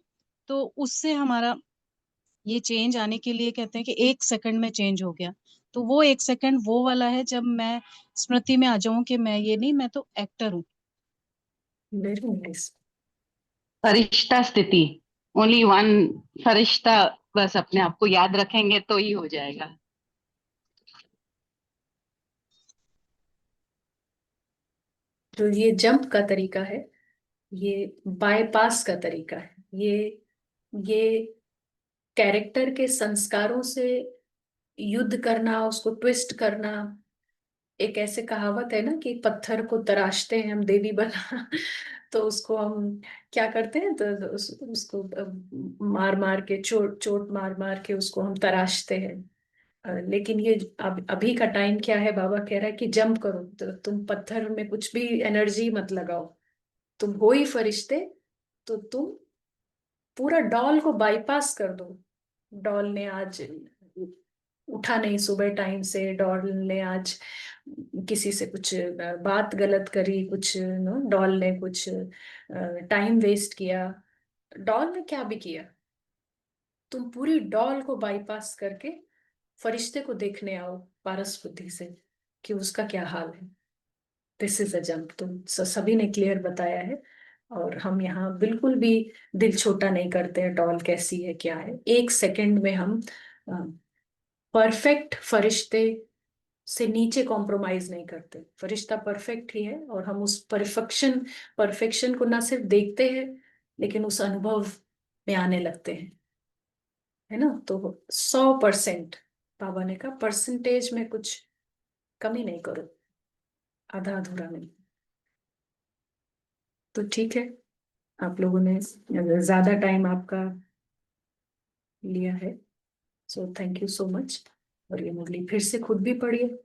तो उससे हमारा ये चेंज आने के लिए कहते हैं कि एक सेकंड में चेंज हो गया। तो वो एक सेकंड वो वाला है जब मैं स्मृति में आ जाऊं कि मैं ये नहीं, मैं तो एक्टर हूँ। Very nice. फरिश्ता स्थिति, ओनली वन फरिश्ता, बस अपने आप को याद रखेंगे तो ही हो जाएगा। जो ये जंप का तरीका है, ये बायपास का तरीका है। ये कैरेक्टर के संस्कारों से युद्ध करना, उसको ट्विस्ट करना, एक ऐसे कहावत है ना कि पत्थर को तराशते हैं हम देवी बना तो उसको हम क्या करते हैं, तो उसको मार मार के, चोट चोट मार मार के उसको हम तराशते हैं। लेकिन ये अभी का टाइम क्या है, बाबा कह रहा है कि जंप करो, तो तुम पत्थर में कुछ भी एनर्जी मत लगाओ, तुम हो ही फरिश्ते, तो तुम पूरा डॉल को बाईपास कर दो। डॉल ने आज उठा नहीं सुबह टाइम से, डॉल ने आज किसी से कुछ बात गलत करी, कुछ नो, डॉल ने कुछ टाइम वेस्ट किया, डॉल ने क्या भी किया, तुम पूरी डॉल को बाईपास करके फरिश्ते को देखने आओ पारस बुद्धि से कि उसका क्या हाल है। This is a jump. तुम सभी ने क्लियर बताया है, और हम यहाँ बिल्कुल भी दिल छोटा नहीं करते हैं, डॉल कैसी है क्या है, एक सेकंड में हम परफेक्ट फरिश्ते से नीचे कॉम्प्रोमाइज नहीं करते। फरिश्ता परफेक्ट ही है, और हम उस परफेक्शन को ना सिर्फ देखते हैं, लेकिन उस अनुभव में आने लगते हैं, है ना। तो 100% बाबा ने कहा परसेंटेज में कुछ कमी नहीं करो, आधा अधूरा नहीं। तो ठीक है, आप लोगों ने ज्यादा टाइम आपका लिया है, so thank you so much. और ये मुरली फिर से खुद भी पढ़िए,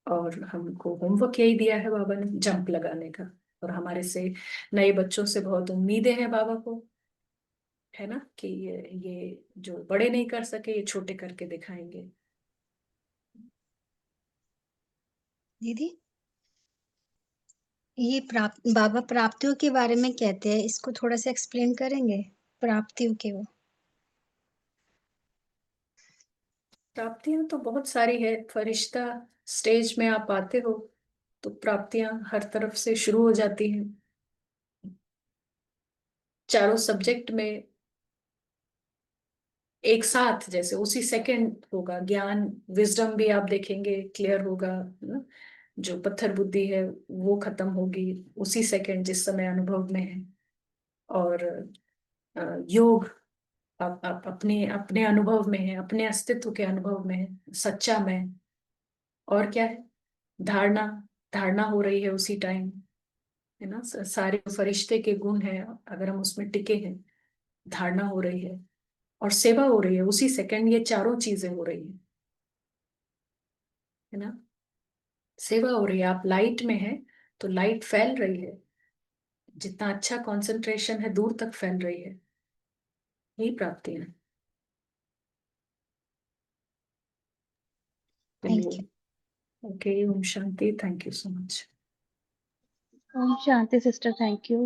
और हमको होमवर्क यही दिया है बाबा ने, जंप लगाने का। और हमारे से नए बच्चों से बहुत उम्मीदें हैं बाबा को, है ना, कि ये जो बड़े नहीं कर सके ये छोटे करके दिखाएंगे। दीदी, ये बाबा प्राप्तियों के बारे में कहते हैं, इसको थोड़ा सा एक्सप्लेन करेंगे, प्राप्तियों के वो। प्राप्तियां तो बहुत सारी है, फरिश्ता स्टेज में आप आते हो तो प्राप्तियां हर तरफ से शुरू हो जाती हैं। चारों सब्जेक्ट में एक साथ, जैसे उसी सेकंड होगा ज्ञान, विजडम भी आप देखेंगे क्लियर होगा, है ना? जो पत्थर बुद्धि है वो खत्म होगी उसी सेकंड जिस समय अनुभव में है। और योग आप अपने अपने अनुभव में है, अपने अस्तित्व के अनुभव में है, सच्चा में। और क्या है, धारणा, धारणा हो रही है उसी टाइम, है ना। सारे फरिश्ते के गुण हैं, अगर हम उसमें टिके हैं, धारणा हो रही है, और सेवा हो रही है उसी सेकंड। ये चारों चीजें हो रही है ना। सेवा हो रही है, आप लाइट में है तो लाइट फैल रही है, जितना अच्छा कंसंट्रेशन है दूर तक फैल रही है। यही प्राप्ति है। Thank you. Okay, Om Shanti, thank you so much. Om Shanti sister, thank you.